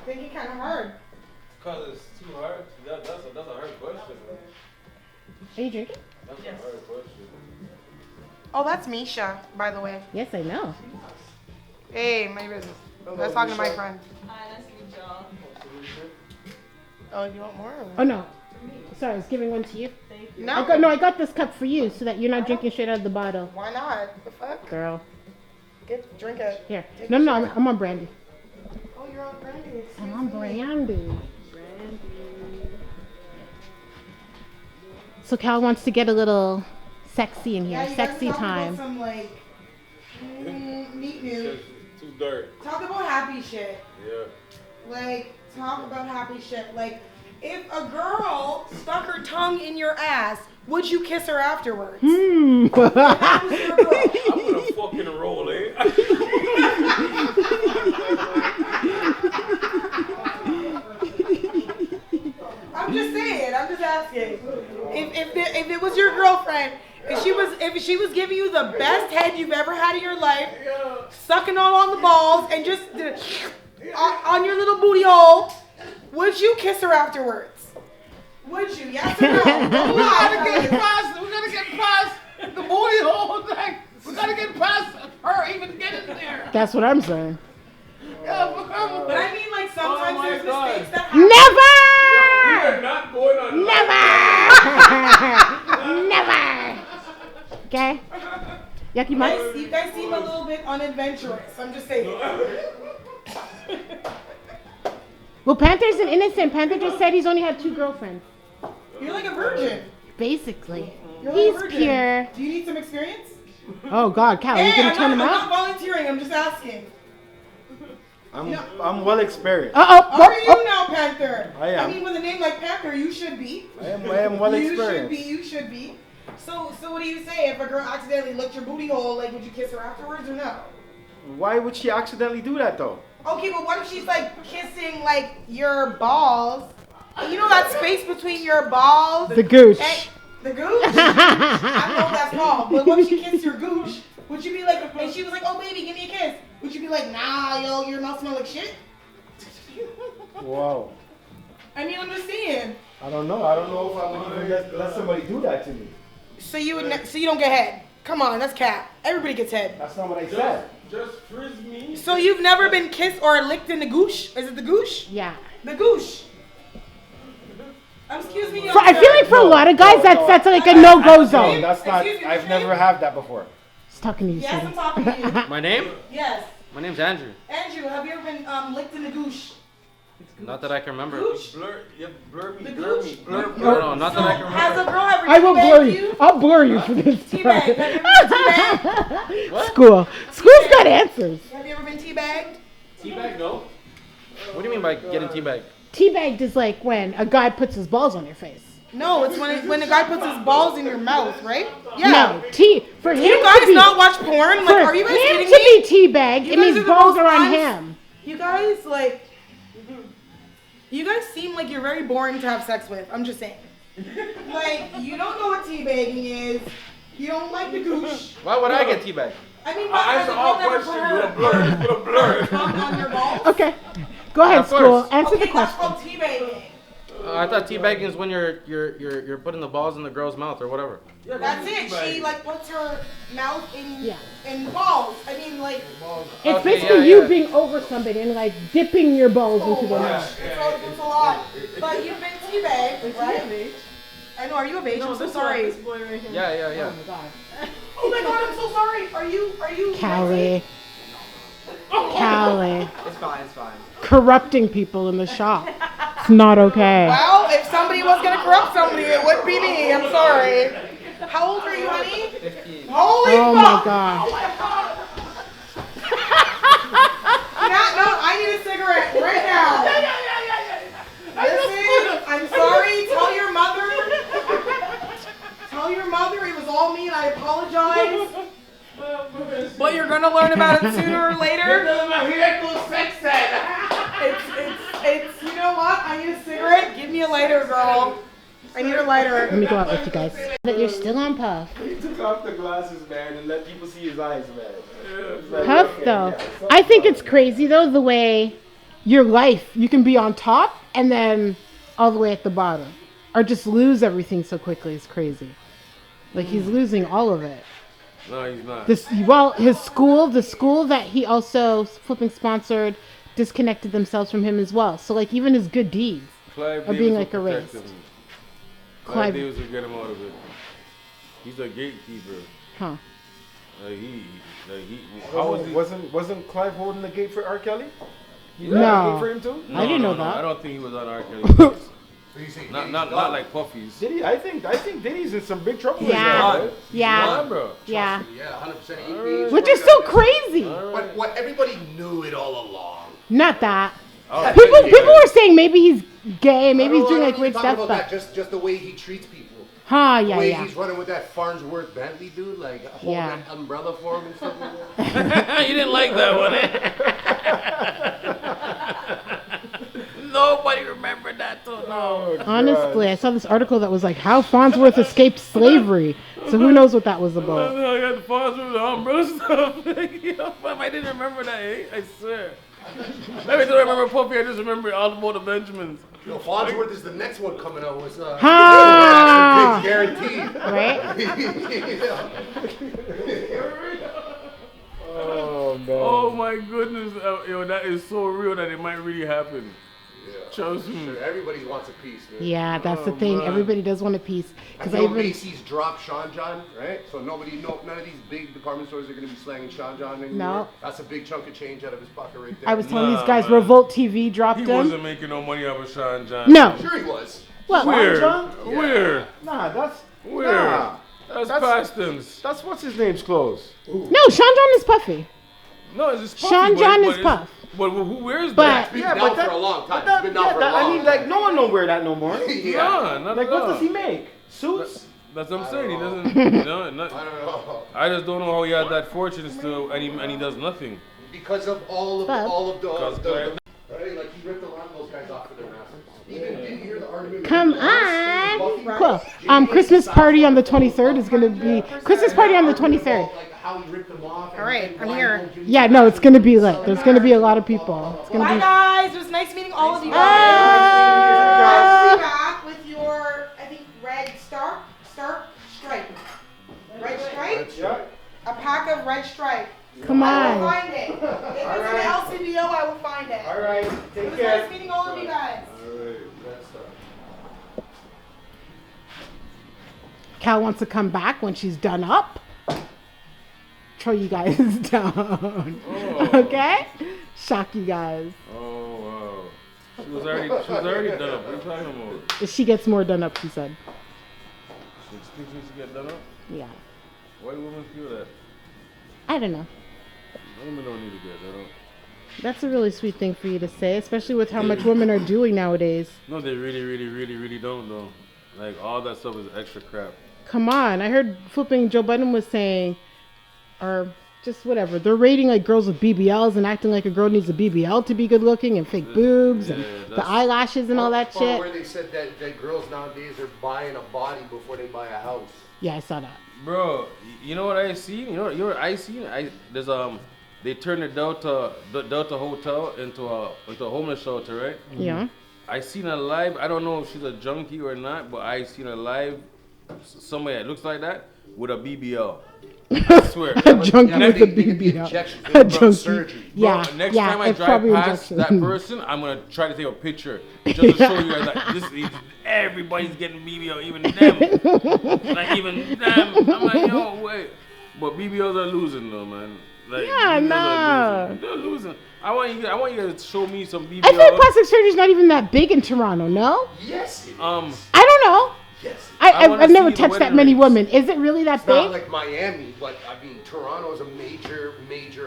Thinking kind of hard. Cause it's too hard. That's a hard question. Man. Are you drinking? That's a hard question. Oh, that's Misha, by the way. Yes, I know. Hey, my business. I was talking to my friend. Hi, nice to meet y'all. Oh, you want more? Or what? Oh no. Sorry, I was giving one to you. Thank you. No. I got this cup for you so that you're not drinking straight out of the bottle. Why not? The fuck? Girl. Drink it. Here. No, I'm on brandy. Oh, you're on brandy. I'm on brandy. So Cal wants to get a little sexy in here. Yeah, you Sexy guys talk time. About some like neat news. It's too dark. Talk about happy shit. Yeah. Like talk about happy shit. Like if a girl stuck her tongue in your ass, would you kiss her afterwards? Hmm. That was your girl. I'm gonna fucking roll, eh? I'm just saying. I'm just asking. If it was your girlfriend, if she was giving you the best head you've ever had in your life, sucking all on the balls and just on your little booty hole, would you kiss her afterwards? Would you? Yes or no? We gotta get past the booty hole thing. We gotta get past her even getting there. That's what I'm saying. But I mean, like sometimes my there's God. mistakes that happen. We Never! are not going on. Never! Okay? Yucky Mike? You guys seem a little bit unadventurous. I'm just saying. Well, Panther's an innocent. Panther just said he's only had 2 girlfriends. You're like a virgin. Basically. You're He's a virgin. pure. Do you need some experience? Oh God, Cal, you Hey, gonna turn him I'm out? not volunteering. I'm just asking. I'm well experienced. Are you now, Panther? I am. I mean, with a name like Panther, you should be. I am well experienced. You should be. So what do you say if a girl accidentally licked your booty hole? Like, would you kiss her afterwards or no? Why would she accidentally do that though? Okay, but what if she's like kissing like your balls? You know that space between your balls? The gooch. The gooch? I don't know what that's called. But what if she kissed your gooch? Would you be like, and she was like, oh baby, give me a kiss. Would you be like, nah, yo, your mouth smell like shit? Whoa. I mean, I'm just saying. I don't know. I don't know if I would even let somebody do that to me. So you would, so you don't get head? Come on, that's cap. Everybody gets head. That's not what I said. Just frizz me. So you've never been kissed or licked in the gooch? Is it the gooch? Yeah. The gooch. Excuse me. I feel like for a lot of guys, that's like a no-go zone. That's not. I've never had that before. He's talking to you, Yes, son. I'm talking to you. My name? Yes. My name's Andrew. Andrew, have you ever been licked in the gooch? Not that I can remember. Gooch? Blur me. No, not that I can remember. Has a girl ever I will blur teabagged you. I'll blur you for this. Teabag. Have you ever been teabagged? School's got answers. Have you ever been teabagged? Teabag, no. What do you mean by getting teabagged? Teabagged is like when a guy puts his balls on your face. No, it's when a guy puts his balls in your mouth, right? Yeah. No, for him Do you guys to be, not watch porn? Like, for are you guys him kidding to me? be teabagged, You it guys means are the balls most are on honest- him. You guys, like, you guys seem like you're very boring to have sex with. I'm just saying. Like, you don't know what teabagging is. You don't like the gooch. Why would I get teabagged? I mean, I as a answer all girl never questions with a blur. on your balls. Okay, go ahead, Of School. course. Answer Okay, the that's question. called teabagging. I thought teabagging is when you're putting the balls in the girl's mouth or whatever. That's it. She like puts her mouth in Yeah. in balls. I mean, like, It's Okay, basically yeah, you yeah. being over somebody and like dipping your balls into their mouth. it's a lot. But you've been teabagged, right? I know. Are you of age? I'm so sorry. Yeah. Oh my God. Oh my God, I'm so sorry. Are you? Callie. Callie. It's fine. Corrupting people in the shop. It's not okay. Well, if somebody was gonna corrupt somebody, it would be me. I'm sorry. How old are you, honey? 15. Holy Oh fuck! my God. Oh my God! No, I need a cigarette right now. Listen, I'm sorry. Tell your mother. Tell your mother it was all me and I apologize. But you're gonna learn about it sooner or later. It's you know what? I need a cigarette. Give me a lighter, girl. I need a lighter. Let me go out with you guys. That you're still on Puff. He took off the glasses, man, and let people see his eyes, man. Puff though. I think it's crazy though the way your life, you can be on top and then all the way at the bottom. Or just lose everything so quickly is crazy. Like he's losing all of it. No, he's not. His school, the school that he also flipping sponsored, disconnected themselves from him as well. So like even his good deeds Clive are being Davis like will protect erased. him. Clive- Clive Davis will get him out of it. He's a gatekeeper. Huh. How was he? Wasn't Clive holding the gate for R. Kelly? He No. had a gate for him too? I didn't know that. I don't think he was on R. Kelly. not like Puffy's. Did he? I think Diddy's in some big trouble. Yeah. Right now, Yeah. bro. Yeah. Yeah, 100%. Which is so crazy. But what everybody knew it all along. Not that. Oh, People were saying maybe he's gay, maybe he's doing like weird stuff, about but that. Just the way he treats people. huh, The yeah, way yeah. he's running with that Farnsworth Bentley dude, like holding Yeah. that umbrella for him and stuff like that. You didn't like that one, eh? Nobody remembered that too. No. Honestly, I saw this article that was like how Farnsworth escaped slavery. So who knows what that was about? I got the pause with the umbrella stuff. I didn't remember that, eh? I swear. Every time I remember Puffy, I just remember all about the Benjamins. Yo, Farnsworth is the next one coming out with Ha! guaranteed. Right? Oh man. Oh my goodness, yo, that is so real that it might really happen. Yeah. Trust me. Sure, everybody wants a piece, man. Yeah, that's the Oh, thing. man. Everybody does want a piece. I Because I know even Macy's dropped Sean John, right? So none of these big department stores are going to be slanging Sean John anymore. No. That's a big chunk of change out of his pocket right there. I was telling Nah, these guys man. Revolt TV dropped He him. wasn't making no money off of Sean John. No. Sure he was. Well, Where? John? Where? Nah, that's Where? Nah. That's past tense. That's what's his name's clothes. No, Sean John is puffy. No, it's just puffy. Sean John but is puff. But who wears But- that? It's been Yeah, down but that- for a long time. But that, It's been down for a long I mean, like, no one don't wear that no more. Nah, not Like, at what all. does he make? Suits? That's what I'm saying. He doesn't. I don't know. I just don't know how he has that fortune still, and he does nothing. Because of all of the right? Like he ripped a lot of those guys off of their masters. Even did you hear the argument? Come on. Cool. Christmas party on the 23rd is gonna be Christmas party on the 23rd. Like how he ripped them off. All right, I'm here. Yeah, no, it's gonna be lit. There's gonna be a lot of people. It's gonna Bye, be. guys. It was nice meeting all of you guys. I'll be back with your, I think, red stripe. Red stripe? A pack of red stripe. Come I will on. find it. If it's an LCBO, I will find it. All right, It take was care. nice meeting all of you guys. Cal wants to come back when she's done up. Throw you guys down. Okay? Shock you guys. Oh wow. She was already done up. What are you talking about? If she gets more done up, she said. She thinks she needs to get done up. Yeah. Why do women feel that? I don't know. Women don't need to get done up. That's a really sweet thing for you to say, especially with how much women are doing nowadays. No, they really don't though. Like all that stuff is extra crap. Come on. I heard flipping Joe Budden was saying, or just whatever, they're rating like girls with BBLs and acting like a girl needs a BBL to be good looking and fake boobs and the eyelashes and all that shit. Where they said that girls nowadays are buying a body before they buy a house. Yeah, I saw that. Bro, you know what I see? You know what I see? There's they turned the Delta Hotel into a homeless shelter, right? Yeah. I seen a live. I don't know if she's a junkie or not, but I seen a live somebody that looks like that with a BBL. I swear. A junkie with a BBL. A junkie. Yeah. Bro, next yeah, time I it's drive probably past injection. that person, I'm gonna try to take a picture just to show you guys that everybody's getting BBL, even them. Like even them. I'm like, yo, wait. But BBLs are losing though, man. Like, Yeah, BBLs no. are losing. They're losing. I want you guys to show me some BBL. I feel like plastic surgery's not even that big in Toronto, no? Yes. Um, I don't know. Yes. wanna I've never see the touched that wedding many rings. women. Is it really that It's not big? like Miami, but I mean, Toronto is a major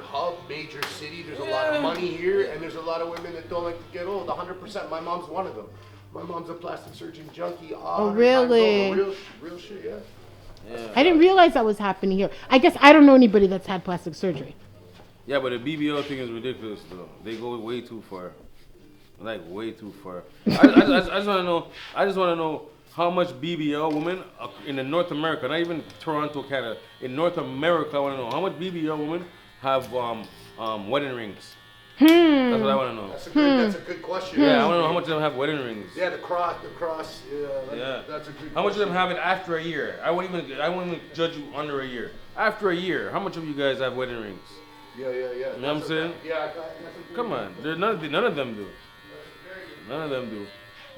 hub, major city. There's a lot of money here, and there's a lot of women that don't like to get old. 100%. My mom's one of them. My mom's a plastic surgeon junkie. Oh, really? Real shit, yeah. Yeah. I didn't realize that was happening here. I guess I don't know anybody that's had plastic surgery. Yeah, but the BBL thing is ridiculous though. They go way too far. Like way too far. I just want to know. I just want to know how much BBL women in the North America, not even Toronto, Canada, in North America, I want to know how much BBL women have wedding rings. That's what I want to know. That's a good question. Yeah, I want to know how much of them have wedding rings. Yeah, the cross. Yeah, that's a good. How much of them have it after a year? I won't even judge you under a year. After a year, how much of you guys have wedding rings? Yeah. You know what I'm saying? Yeah. Come on, none of them do. None of them do.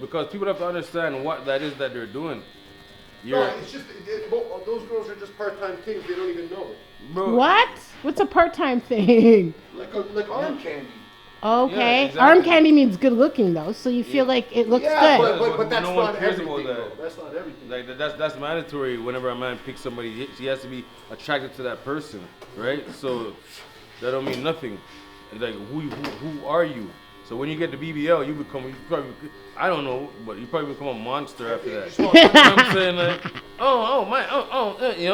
Because people have to understand what that is that they're doing. No, it's just those girls are just part-time things. They don't even know. Bro, What? What's a part-time thing? Like arm candy. Okay. Yeah, exactly. Arm candy means good looking though, so you feel like it looks good. But that's no one not cares everything. about that. Though. That's not everything. Like that's mandatory. Whenever a man picks somebody, he has to be attracted to that person, right? So that don't mean nothing. Like who are you? So when you get the BBL, you probably, I don't know, but you probably become a monster after that. You know what I'm saying? Like, you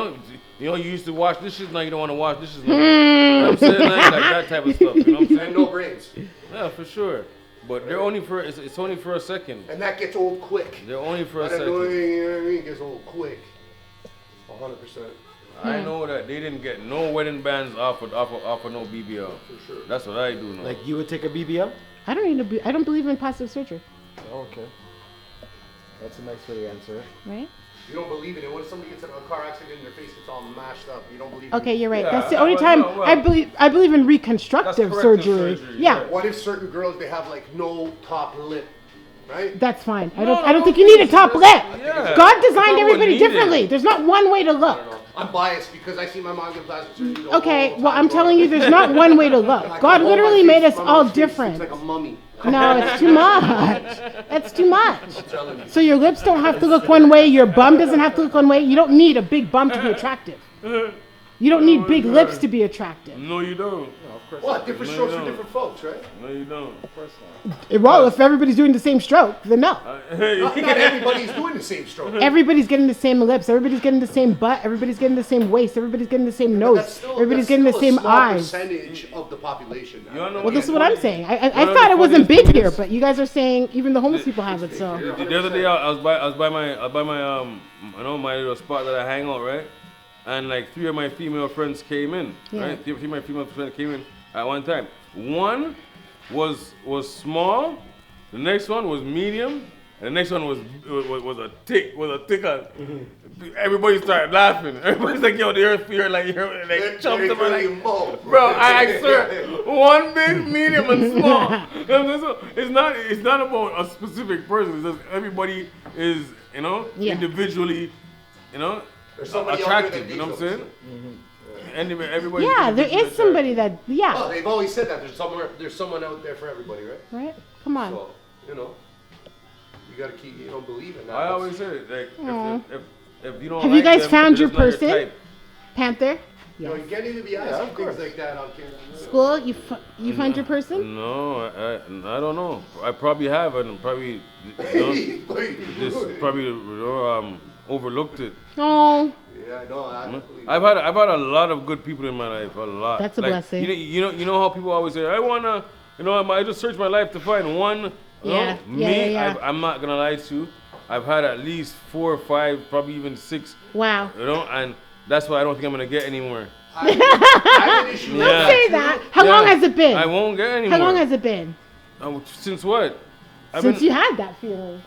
know, you used to wash dishes, now you don't want to wash dishes. No more. You know what I'm saying? Like that type of stuff. You know what I'm saying? And no brains. Yeah, for sure. But they're only for it's only for a second. And that gets old quick. They're only for a That second. annoying, you know what I mean? It gets old quick. 100%. I know that they didn't get no wedding bands off of no BBL. For sure. That's what I do know. Like you would take a BBL? I don't believe in plastic surgery. Oh, okay. That's a nice way to answer it. Right? You don't believe in it. When somebody gets in a car accident and their face gets all mashed up, you don't believe Okay, in it. you're right. Yeah, That's the only time well, I believe in reconstructive That's corrective surgery. surgery, Yeah. yeah. What if certain girls, they have like no top lip, right? That's fine. I No, don't think no, you need a top lip. Yeah. God designed That's everybody what needed. differently. There's not one way to look. I'm biased because I see my mom get plastic surgery. Okay, well, I'm telling you, there's not one way to look. God literally made us all different. It's like a mummy. No, it's too much. That's too much. So your lips don't have to look one way. Your bum doesn't have to look one way. You don't need a big bum to be attractive. You don't need big lips to be attractive. No, you don't. What? Different strokes for different folks, right? No, you don't. Well, if everybody's doing the same stroke, then no. Not everybody's doing the same stroke. Everybody's getting the same lips. Everybody's getting the same butt. Everybody's getting the same waist. Everybody's getting the same nose. Everybody's getting the same eyes. Percentage of the population. Well, this is what I'm saying. I thought it wasn't big here, but you guys are saying even the homeless people have it. So the other day I was by my my little spot that I hang out, right? And like 3 of my female friends came in, right? 3 of my female friends came in at one time. One was small, the next one was medium, and the next one was a thicker. Everybody started laughing. Everybody's like, "Yo, the earth fear like chumps them like, bro." I swear, one big, medium, and small. It's not about a specific person. It's just everybody is individually, attractive. You know what I'm saying? Everybody. Yeah, there is somebody that. Yeah. Well, they've always said that there's someone out there for everybody, right? Right. Come on. So, you gotta keep. You don't believe in that. I always say it. Like, if you don't. Have like you guys them, found your they're just not person? type. Panther. You know, you can't even be asking things like that on camera. School, you found your person? No, I don't know. I probably have, and probably just probably overlooked it. Oh. Yeah, I know. I've had a lot of good people in my life. A lot. That's a blessing. You know how people always say, I wanna, I just search my life to find one. Yeah. Me, I'm not gonna lie to you. I've had at least 4 or 5, probably even 6. Wow. And that's why I don't think I'm gonna get anymore. Don't say that. How long has it been? I won't get anymore. How long has it been? Since what? Since you had that feeling.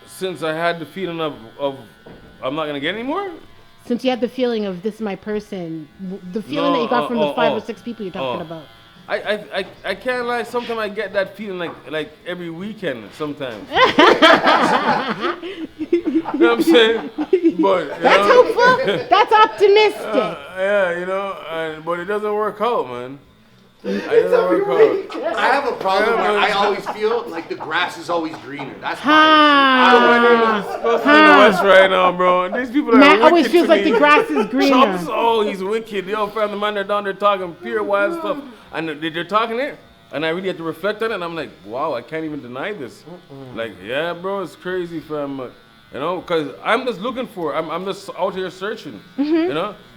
Since I had the feeling of I'm not gonna get anymore. Since you had the feeling of this is my person, the feeling that you got from the 5 or 6 people you're talking about. I can't lie. Sometimes I get that feeling like every weekend. Sometimes. You know what I'm saying? But that's hopeful. That's optimistic. But it doesn't work out, man. I have a problem where I always feel like the grass is always greener. That's I'm supposed to be in the West right now, bro. These people are Matt always feels like the grass is greener. Chumps, he's wicked. Yo, family man, they're down there talking pure wild stuff. And they're talking it, and I really have to reflect on it, and I'm like, wow, I can't even deny this. Like, yeah, bro, it's crazy, fam. Because I'm just looking for I'm just out here searching,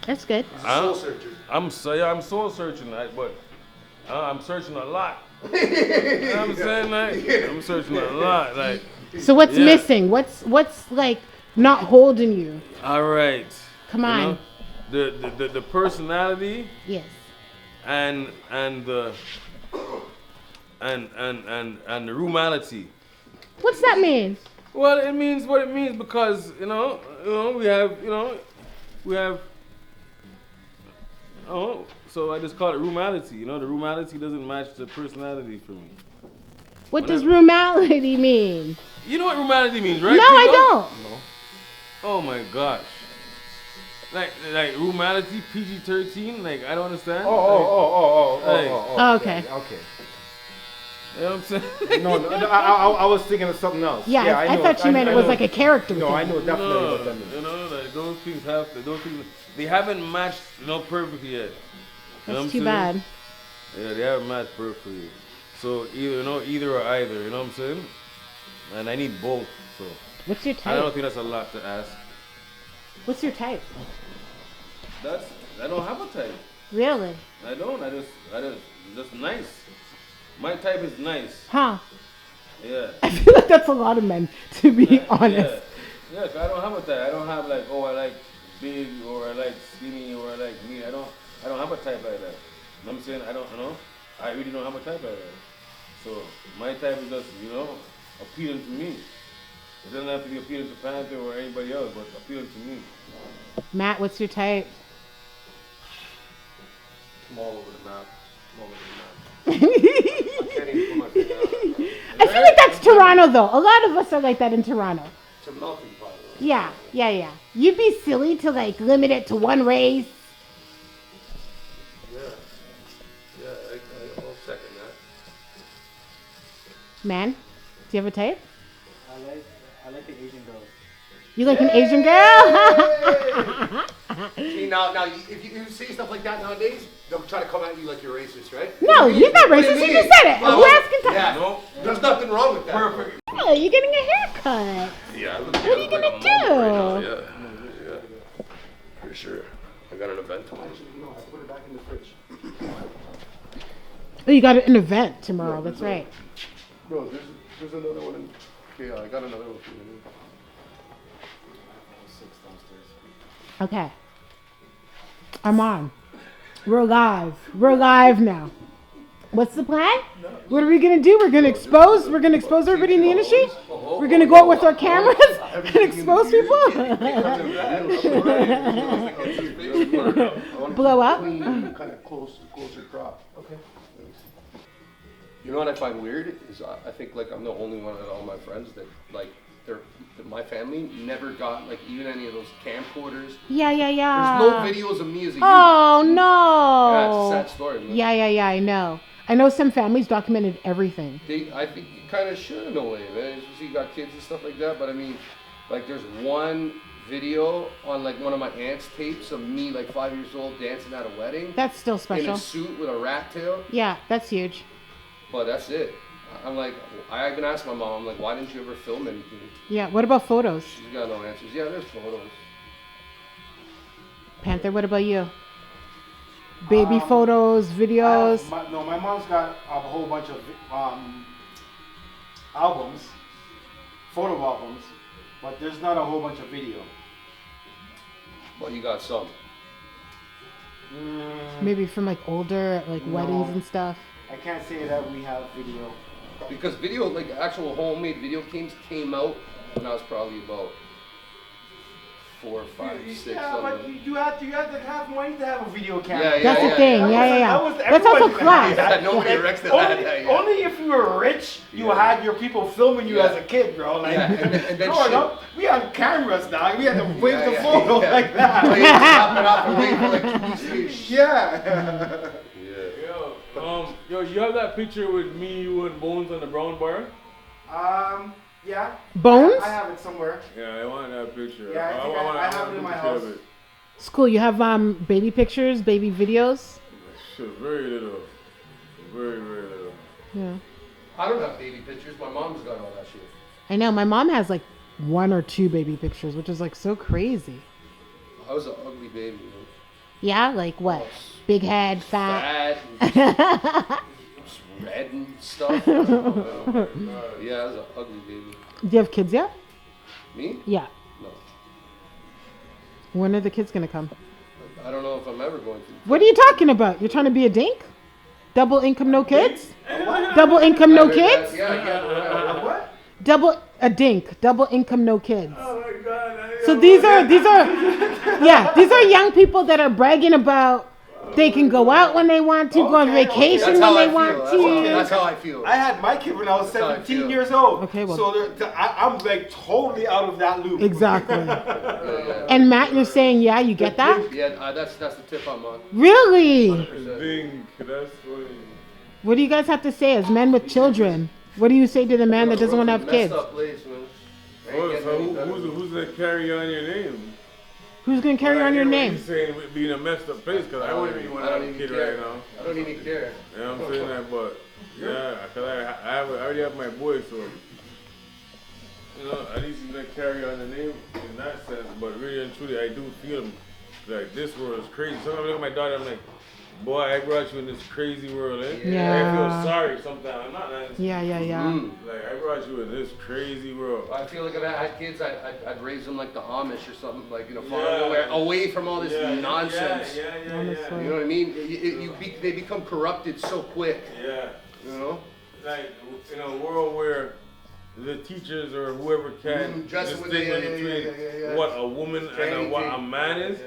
That's good. Soul searcher. I'm soul searching, but I'm searching a lot. You know what I'm saying? I'm searching a lot. Like. So what's missing? What's like not holding you? All right. Come on. The personality. Yes. And the rurality. What's that mean? Well, it means what it means because we have so I just call it rurality. The rurality doesn't match the personality for me. What does rurality mean? You know what rurality means, right? No, I don't. No. Oh my gosh. Like rurality, PG-13, like I don't understand. Okay. Okay. You know what I'm saying? No, I was thinking of something else. Yeah, I thought you meant it was like a character. No, I know definitely what that means. Like those things they haven't matched, perfectly yet. That's too bad. Yeah, they haven't matched perfectly. So either or either, you know what I'm saying? And I need both. So. What's your type? I don't think that's a lot to ask. What's your type? I don't have a type. Really? I don't. I just nice. My type is nice. Huh? Yeah. I feel like that's a lot of men, to be honest. Yeah, I don't have a type. I don't have like, I like big or I like skinny or I like mean. I don't have a type like that. You know what I'm saying? I really don't have a type like that. So my type is just, appealing to me. It doesn't have to be appealing to Panther or anybody else, but appealing to me. Matt, what's your type? I'm all over the map. I feel like that's Toronto, though. A lot of us are like that in Toronto. It's a melting pot. Yeah. You'd be silly to like limit it to one race. I'll second that. Man, do you have a type? I like the Asian girls. You like an Asian girl? See, now, if you say stuff like that nowadays, they'll try to come at you like you're racist, right? No, you're not What do racist. You mean? just said it. Well, Who asking time? Yeah, No. there's nothing wrong with that. Perfect. Oh, you're getting a haircut. Yeah. What are you gonna do? Yeah, for sure. I got an event tomorrow. No, I put it back in the fridge. Oh, you got an event tomorrow. That's right. Bro, there's another one in. Okay, I got another one for you. Okay. I'm on. We're live. We're live now. What's the plan? What are we gonna do? We're gonna expose everybody in the industry? We're gonna go out with our cameras and expose people? Blow up? Kind of closer crop. Okay. You know what I find weird is I think like I'm the only one of all my friends that like my family never got like even any of those camcorders. Yeah. There's no videos of me as a youth. Oh no. Yeah, it's a sad story, man. Yeah, I know. I know some families documented everything. I think you kind of should in a way, man. Especially you got kids and stuff like that. But I mean, like there's one video on like one of my aunt's tapes of me like 5 years old dancing at a wedding. That's still In special. a suit with a rat tail. Yeah, that's huge. But that's it. I'm like, I even asked my mom, I'm like, why didn't you ever film anything? Yeah, what about photos? She's got no answers. Yeah, there's photos. Panther, what about you? Baby photos, videos. My mom's got a whole bunch of albums, photo albums, but there's not a whole bunch of video. But you got some. Maybe from like older, like weddings and stuff. I can't say that we have video. Because video, like actual homemade video games came out when I was probably about 4, 5, 6. Yeah, but you have to have money to have a video camera. Yeah, That's the thing. Yeah. That's also everybody class. Yeah, nobody erects that. Only if you were rich, you had your people filming you as a kid, bro. Like, Yeah, and then growing shit. up, we had cameras, dog. We had to wave Yeah, the yeah, photo yeah. like that. Oh, yeah, stop it off and wait for like 2 weeks. Yeah. Yo, you have that picture with me, you, and Bones on the brown bar? Yeah. Bones? I have it somewhere. Yeah, I want that picture. Yeah, I think I have it in my house. It's cool. You have baby pictures, baby videos. Shit, very little. Very, very little. Yeah. I don't have baby pictures. My mom's got all that shit. I know. My mom has like 1 or 2 baby pictures, which is like so crazy. I was an ugly baby. Man. Yeah, like what? Big head, fat. Fat and red and stuff. Yeah, I was an ugly baby. Do you have kids yet? Me? Yeah. No. When are the kids gonna come? I don't know if I'm ever going to. What are you talking about? You're trying to be a dink? Double income, no kids? Double income, no kids? Yeah. What? Double income, no kids. Oh my god. So these are young people that are bragging about they can go out when they want to, go on vacation That's when how they I want feel. to. That's how I feel. I had my kid when I was That's how I 17 feel. years old. Okay, well. So I'm like totally out of that loop. Exactly. Yeah. And Matt, you're saying, yeah, you get that? Yeah, that's the tip I'm on. Really? Ding, that's funny. What do you guys have to say as men with children? What do you say to the man that doesn't want to have kids? Messed up place, man. Oh, so who's gonna carry on your name? Who's going to carry on your name? You're saying it being a messed up place, because I wouldn't even want to have a kid right now. I don't even care. You know what I'm saying? That, but yeah, because I already have my boy, so at least he's gonna carry on the name in that sense. But really and truly, I do feel like this world is crazy. Sometimes I look at my daughter, I'm like, boy, I brought you in this crazy world, eh? Yeah. I feel sorry sometimes. I'm not nice. Yeah. Like, I brought you in this crazy world. I feel like if I had kids, I'd raise them like the Amish or something, like, far away from all this nonsense. Yeah. You know what I mean? They become corrupted so quick. Yeah. You know? Like, in a world where the teachers or whoever can Dressing with the- distinguish between what a woman and what a man is.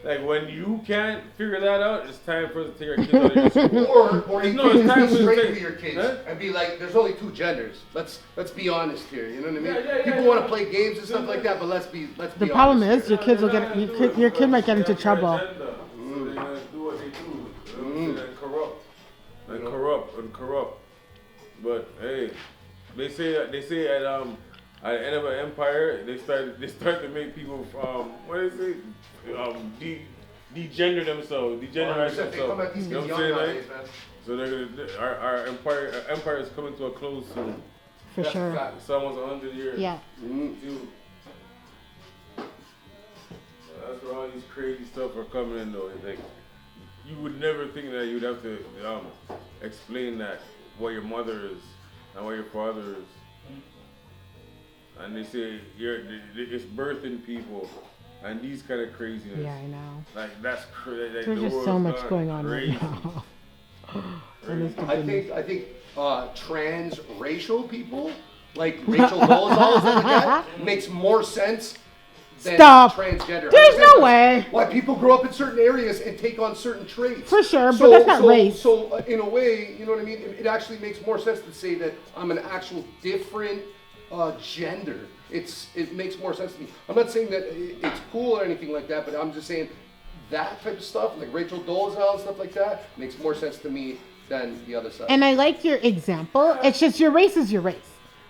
Like when you can't figure that out, it's time for us to take our kids out of your school. Or you No, it's time can for be us to straight take- with your kids Huh? and be like, there's only two genders. Let's be honest here. You know what I mean? Yeah, People want to play games and stuff like that, but let's be The problem honest is your kids will get your kid might get into trouble. So they're gonna do what they do. And corrupt. But hey, they say at the end of an empire, they start to make people what is it? Degender themselves, degenerate They come at themselves. these You know kids what I'm young saying? nowadays, Like? man. So they're gonna our empire is coming to a close soon. For sure. It's almost 100 years. Yeah. Dude. That's where all these crazy stuff are coming in though. Like, you would never think that you'd have to explain that what your mother is and what your father is. And they say it's birthing people and these kind of craziness. Yeah, I know. Like that's crazy. Like, There's the just so world's much gone going on crazy. right now. Honest to I goodness. think transracial people, like Rachel Dolezal and stuff like that, makes more sense than Stop. transgender. There's no way. Why people grow up in certain areas and take on certain traits. For sure, but that's not race. So in a way, you know what I mean? It actually makes more sense to say that I'm an actual different gender. It makes more sense to me. I'm not saying that it's cool or anything like that, but I'm just saying that type of stuff, like Rachel Dolezal and stuff like that, makes more sense to me than the other side. And I like your example. It's just your race is your race.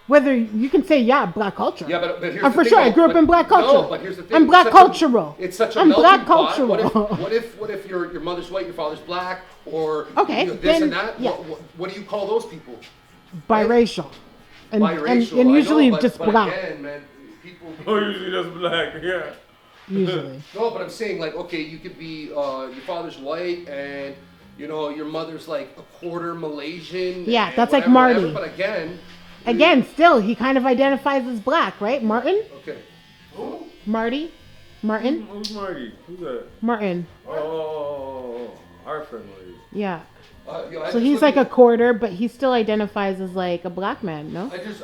Whether you can say, yeah, black culture. Yeah, but here's I'm the for thing, sure. I though, grew up in black culture. No, but here's the thing. I'm black It's such a- cultural. It's such a I'm melting black pot. cultural. What if your mother's white, your father's black, or Okay, you know, this then, and that? yeah. What do you call those people? Biracial. And, Biracial. and I usually know, just but black. Again, man, people. Oh, usually that's black. Yeah. Usually. No, but I'm saying like, okay, you could be your father's white and you know your mother's like a quarter Malaysian. Yeah, and that's like whatever, Marty. But Again, still, he kind of identifies as black, right? Martin? Okay. Marty? Martin? Who's Marty? Who's that? Martin. Oh, our friend Marty. Yeah. You know, I So just he's look like at- a quarter, but he still identifies as like a black man, no? I just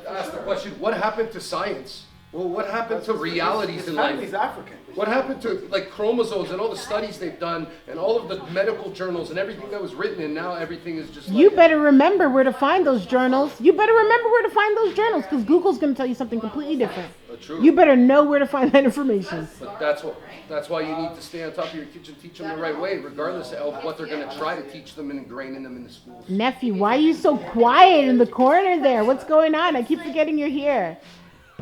asked the question: what happened to science? Well, what happened to realities in life? He's African. What happened to like chromosomes and all the studies they've done and all of the medical journals and everything that was written and now everything is just like, You better remember where to find those journals. You better remember where to find those journals because Google's going to tell you something completely different. True. You better know where to find that information. But that's why you need to stay on top of your kids and teach them the right way, regardless of what they're going to try to teach them and ingrain in them in the schools. Nephew, why are you so quiet in the corner there? What's going on? I keep forgetting you're here.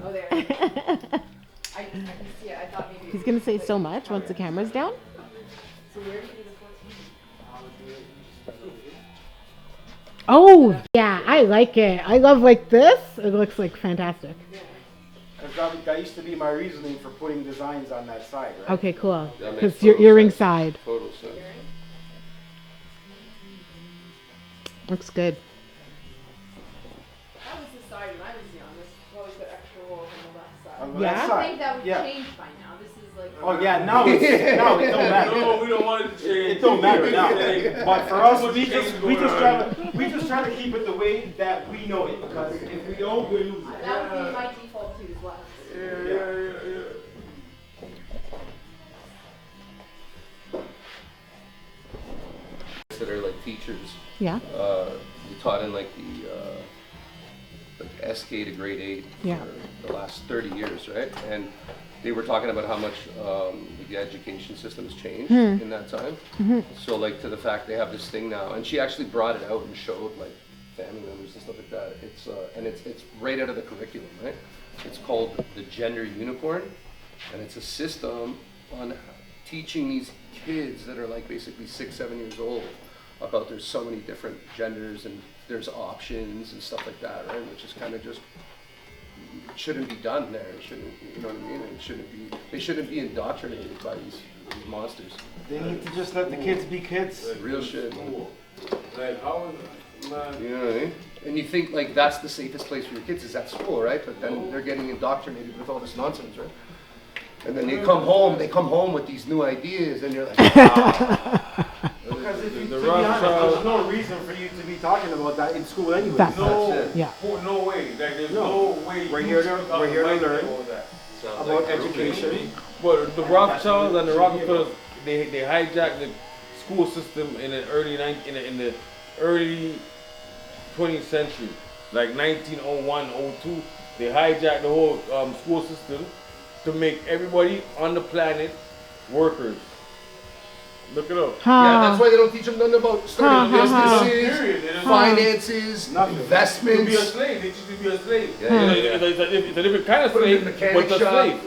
Oh, there. I can see it. I thought maybe. He's going to say so much once the camera's down. So where did you do the 14? Oh, yeah, I like it. I love like this. It looks like fantastic. That used to be my reasoning for putting designs on that side, right? Okay, cool. That makes Because your total earring sense. side. Total sense. Looks good. That was the side when I was young. This always got extra rolls on the left side. On the Yeah? left I side. think that would Yeah. change by now. This is like. Oh yeah, now it don't matter. No, we don't want it to change. It don't matter now. But for us, we Change just going on. try to keep it the way that we know it because if we don't, we lose it. That would be my default too as well. Yeah. That are like teachers. Yeah. We taught in like the like SK to grade 8 Yeah. for the last 30 years, right? And they were talking about how much the education system has changed in that time. So like to the fact they have this thing now, and she actually brought it out and showed like family members and stuff like that. It's and it's right out of the curriculum, right? It's called the Gender Unicorn, and it's a system on teaching these kids that are like basically 6-7 years old about there's so many different genders and there's options and stuff like that, right? Which is kind of just shouldn't be done there. It shouldn't, you know what I mean? It shouldn't be. They shouldn't be indoctrinated by these monsters. They need to just let the kids be kids. Real shit. Like how is man? You know what I mean? And you think like that's the safest place for your kids is at school, right? But then they're getting indoctrinated with all this nonsense, right? And then they come home with these new ideas, and you're like, wow. Because if you, The to be wrong honest, child. there's no reason for you to be talking about that in school anyway. That's No, it. Yeah. no way. Like there's No. no way. We're you here to- should we're here to like learn. all that. Sounds About like grouping. education. But the Rothschilds and the Rockefellers, they hijacked the school system in the early 20th century, like 1901, 02. They hijacked the whole school system to make everybody on the planet workers. Look it up. Yeah, that's why they don't teach them nothing about starting businesses, finances, investments. To be a slave, they teach you to be a slave. Yeah. It's a different kind of slave, but it's a slave.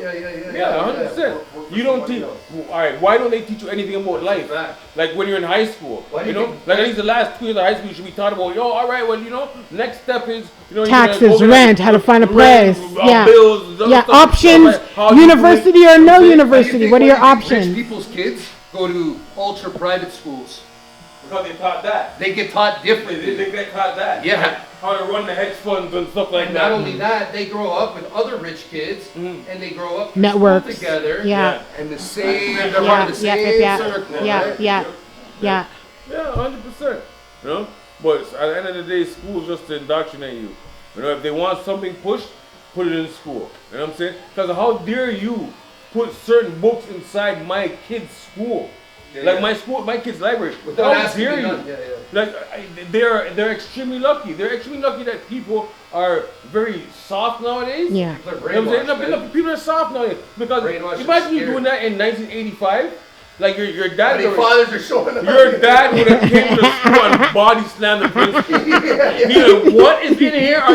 Yeah, 100%. You don't teach. All right, why don't they teach you anything about life? Like when you're in high school, you know, like at least the last 2 years of high school, you should be taught about, all right, well, you know, next step is, you know, taxes, rent, how to find a place, bills, options, university or no university. What are your options? Rich people's kids go to ultra private schools. Because they taught that. They get taught differently. They get taught that. Yeah. How to run the hedge funds and stuff like and that. Not only that, they grow up with other rich kids, and they grow up networks together. Yeah. And the same, they're part of the same circle. Yeah. 100%. You know, but at the end of the day, school's just to indoctrinate you. You know, if they want something pushed, put it in school. You know what I'm saying? Because how dare you put certain books inside my kid's school? Like my kid's library. How dare you? Like they're extremely lucky. They're extremely lucky that people are very soft nowadays. Yeah. You know what I'm saying? No, people are soft nowadays because imagine you doing that in 1985. Like your dad. Fathers are showing up. Your dad would have came to school and body slammed the principal. He'd what is in here? Are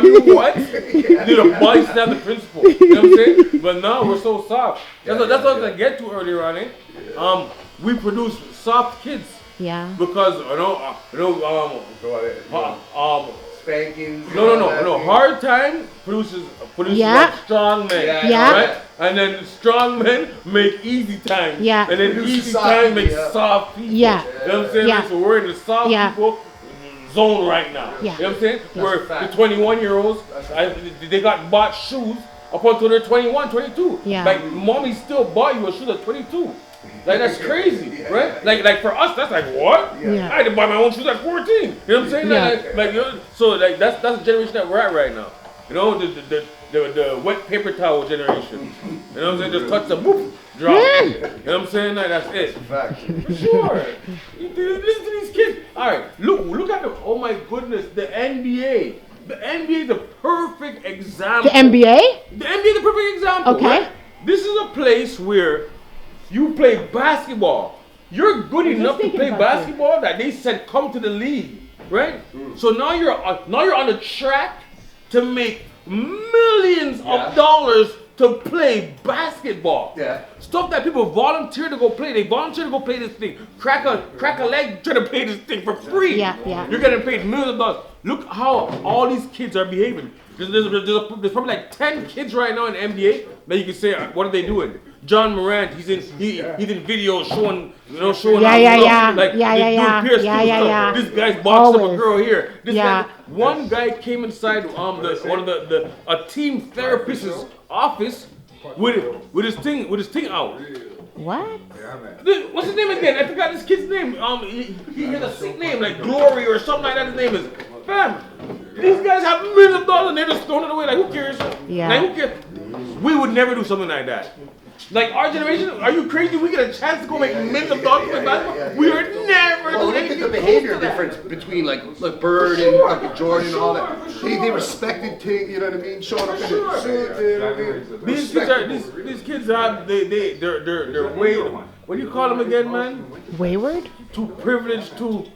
you what? He'd have body slammed the principal. You know what I'm saying? But now we're so soft. That's what I was gonna get to earlier on it. We produce soft kids. Yeah. Because spankings. No. Hard time produces like strong men. Yeah. Right? And then strong men make easy time. Yeah. And then easy time makes soft people. Yeah. You know what I'm saying? Yeah. So we're in the soft people zone right now. Yeah. You know what I'm saying? Where the 21-year-olds, they got bought shoes up until they're 21, 22. Yeah. Like mommy still bought you a shoe at 22. Like that's crazy, right? Like for us, that's like what? Yeah. I had to buy my own shoes at 14. You know what I'm saying? Like you know, so like that's the generation that we're at right now. You know, the wet paper towel generation. You know what I'm saying? Just touch the boop, drop. You know what I'm saying? Like that's it. For sure. Listen to these kids. All right, look at them. Oh my goodness, the NBA. The NBA is the perfect example. The NBA? The NBA is the perfect example. Okay. Right? This is a place where you play basketball. You're good enough to play basketball that they said come to the league, right? So now you're on the track to make millions of dollars to play basketball. Yeah. Stuff that people volunteer to go play. They volunteer to go play this thing. Crack a leg, try to play this thing for free. Yeah. You're getting paid millions of dollars. Look how all these kids are behaving. There's probably like 10 kids right now in the NBA that you can say, what are they doing? John Morant, he's in videos showing This guy's boxed up a girl here. One guy came inside a team therapist's office with his thing out. What? What's his name again? I forgot this kid's name. He has a sick name like Glory or something like that. His name is. Fam, these guys have millions of dollars and they're just throwing it away. Like who cares? Yeah. Like who cares? We would never do something like that. Like our generation, are you crazy? We get a chance to go make millions of dollars playing basketball. We are never doing Look at anything the behavior difference between like Bird and Jordan and all that. They respected Ting, you know what I mean? Showing up in the suit. These kids have they're way. What do you call them again, man? Wayward? Too privileged, too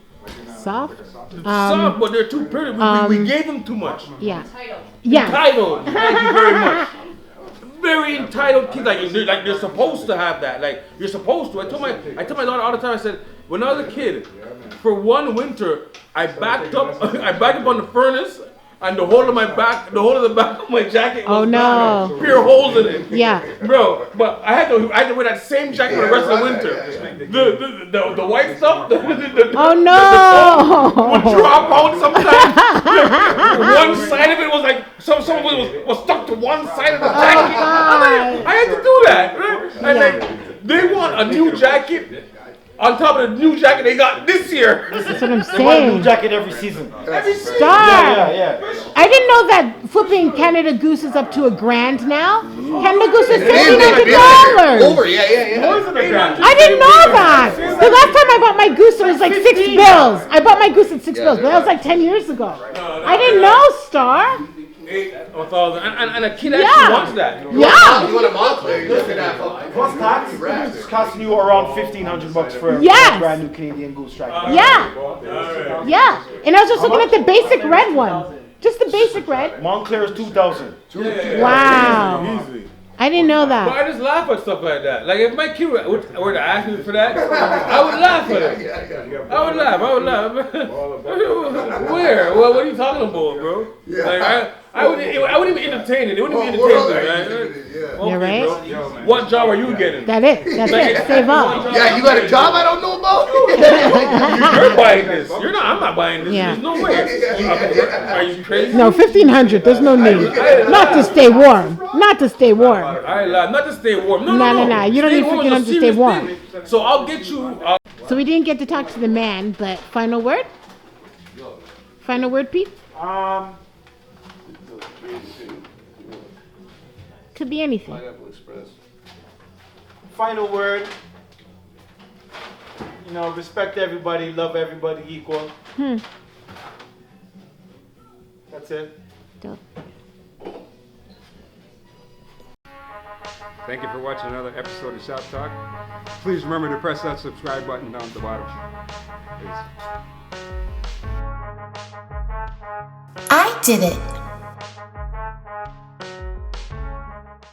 soft. Soft, but they're too privileged. We gave them too much. Yeah. Entitled. Thank you very much. Very entitled kids, like they're supposed to have that. Like you're supposed to. I told my daughter all the time. I said, when I was a kid, for one winter, I backed up on the furnace, and the whole of the back of my jacket was pure holes in it. Yeah, bro. But I had to wear that same jacket for the rest of the winter. The white stuff. The would drop out sometimes. One side of it was like some was stuck to one side of the jacket. I had to do that. Right? And they want a new jacket on top of the new jacket they got this year. That's what I'm They want a new saying. jacket every season. Star. Yeah. I didn't know that flipping Canada Goose is up to $1,000 now. Canada Goose is $1,500. Over, yeah. More than $1,000. I didn't know that. The last time I bought my goose, it was like 6 bills. I bought my goose at 6 bills, but that was like 10 years ago. I didn't know, Star. 1,000, and a kid Yeah. actually wants that. Yeah. You want a Montclair? You look at that. Plus tax, it's costing you around $1,500 for a Yes. brand new Canadian Goose jacket. Yeah. Yeah. And I was just looking at the basic red one. Just the basic red. Montclair is $2,000. Wow. I didn't know But that. I just laugh at stuff like that. Like if my kid were to ask me for that, I would laugh at it. I would laugh. Where? Well, what are you talking about, bro? Like I wouldn't even entertain it. It wouldn't be entertaining, right? You're right. Bro. What job are you getting? That's it. Save up. Yeah, you got a job I don't know about? You're buying this. You're not. I'm not buying this. Yeah. There's no way. Are you crazy? No, 1,500. There's no need. Not to stay warm. Not to stay warm. I lie. Not to stay warm. No. No. You don't Stay need warm is freaking a to stay serious warm. thing. So I'll get you. So we didn't get to talk to the man, but final word? Final word, Pete? Could be anything. Final word. You know, respect everybody, love everybody equal. That's it. Dope. Thank you for watching another episode of Shop Talk. Please remember to press that subscribe button down at the bottom. Peace. I did it.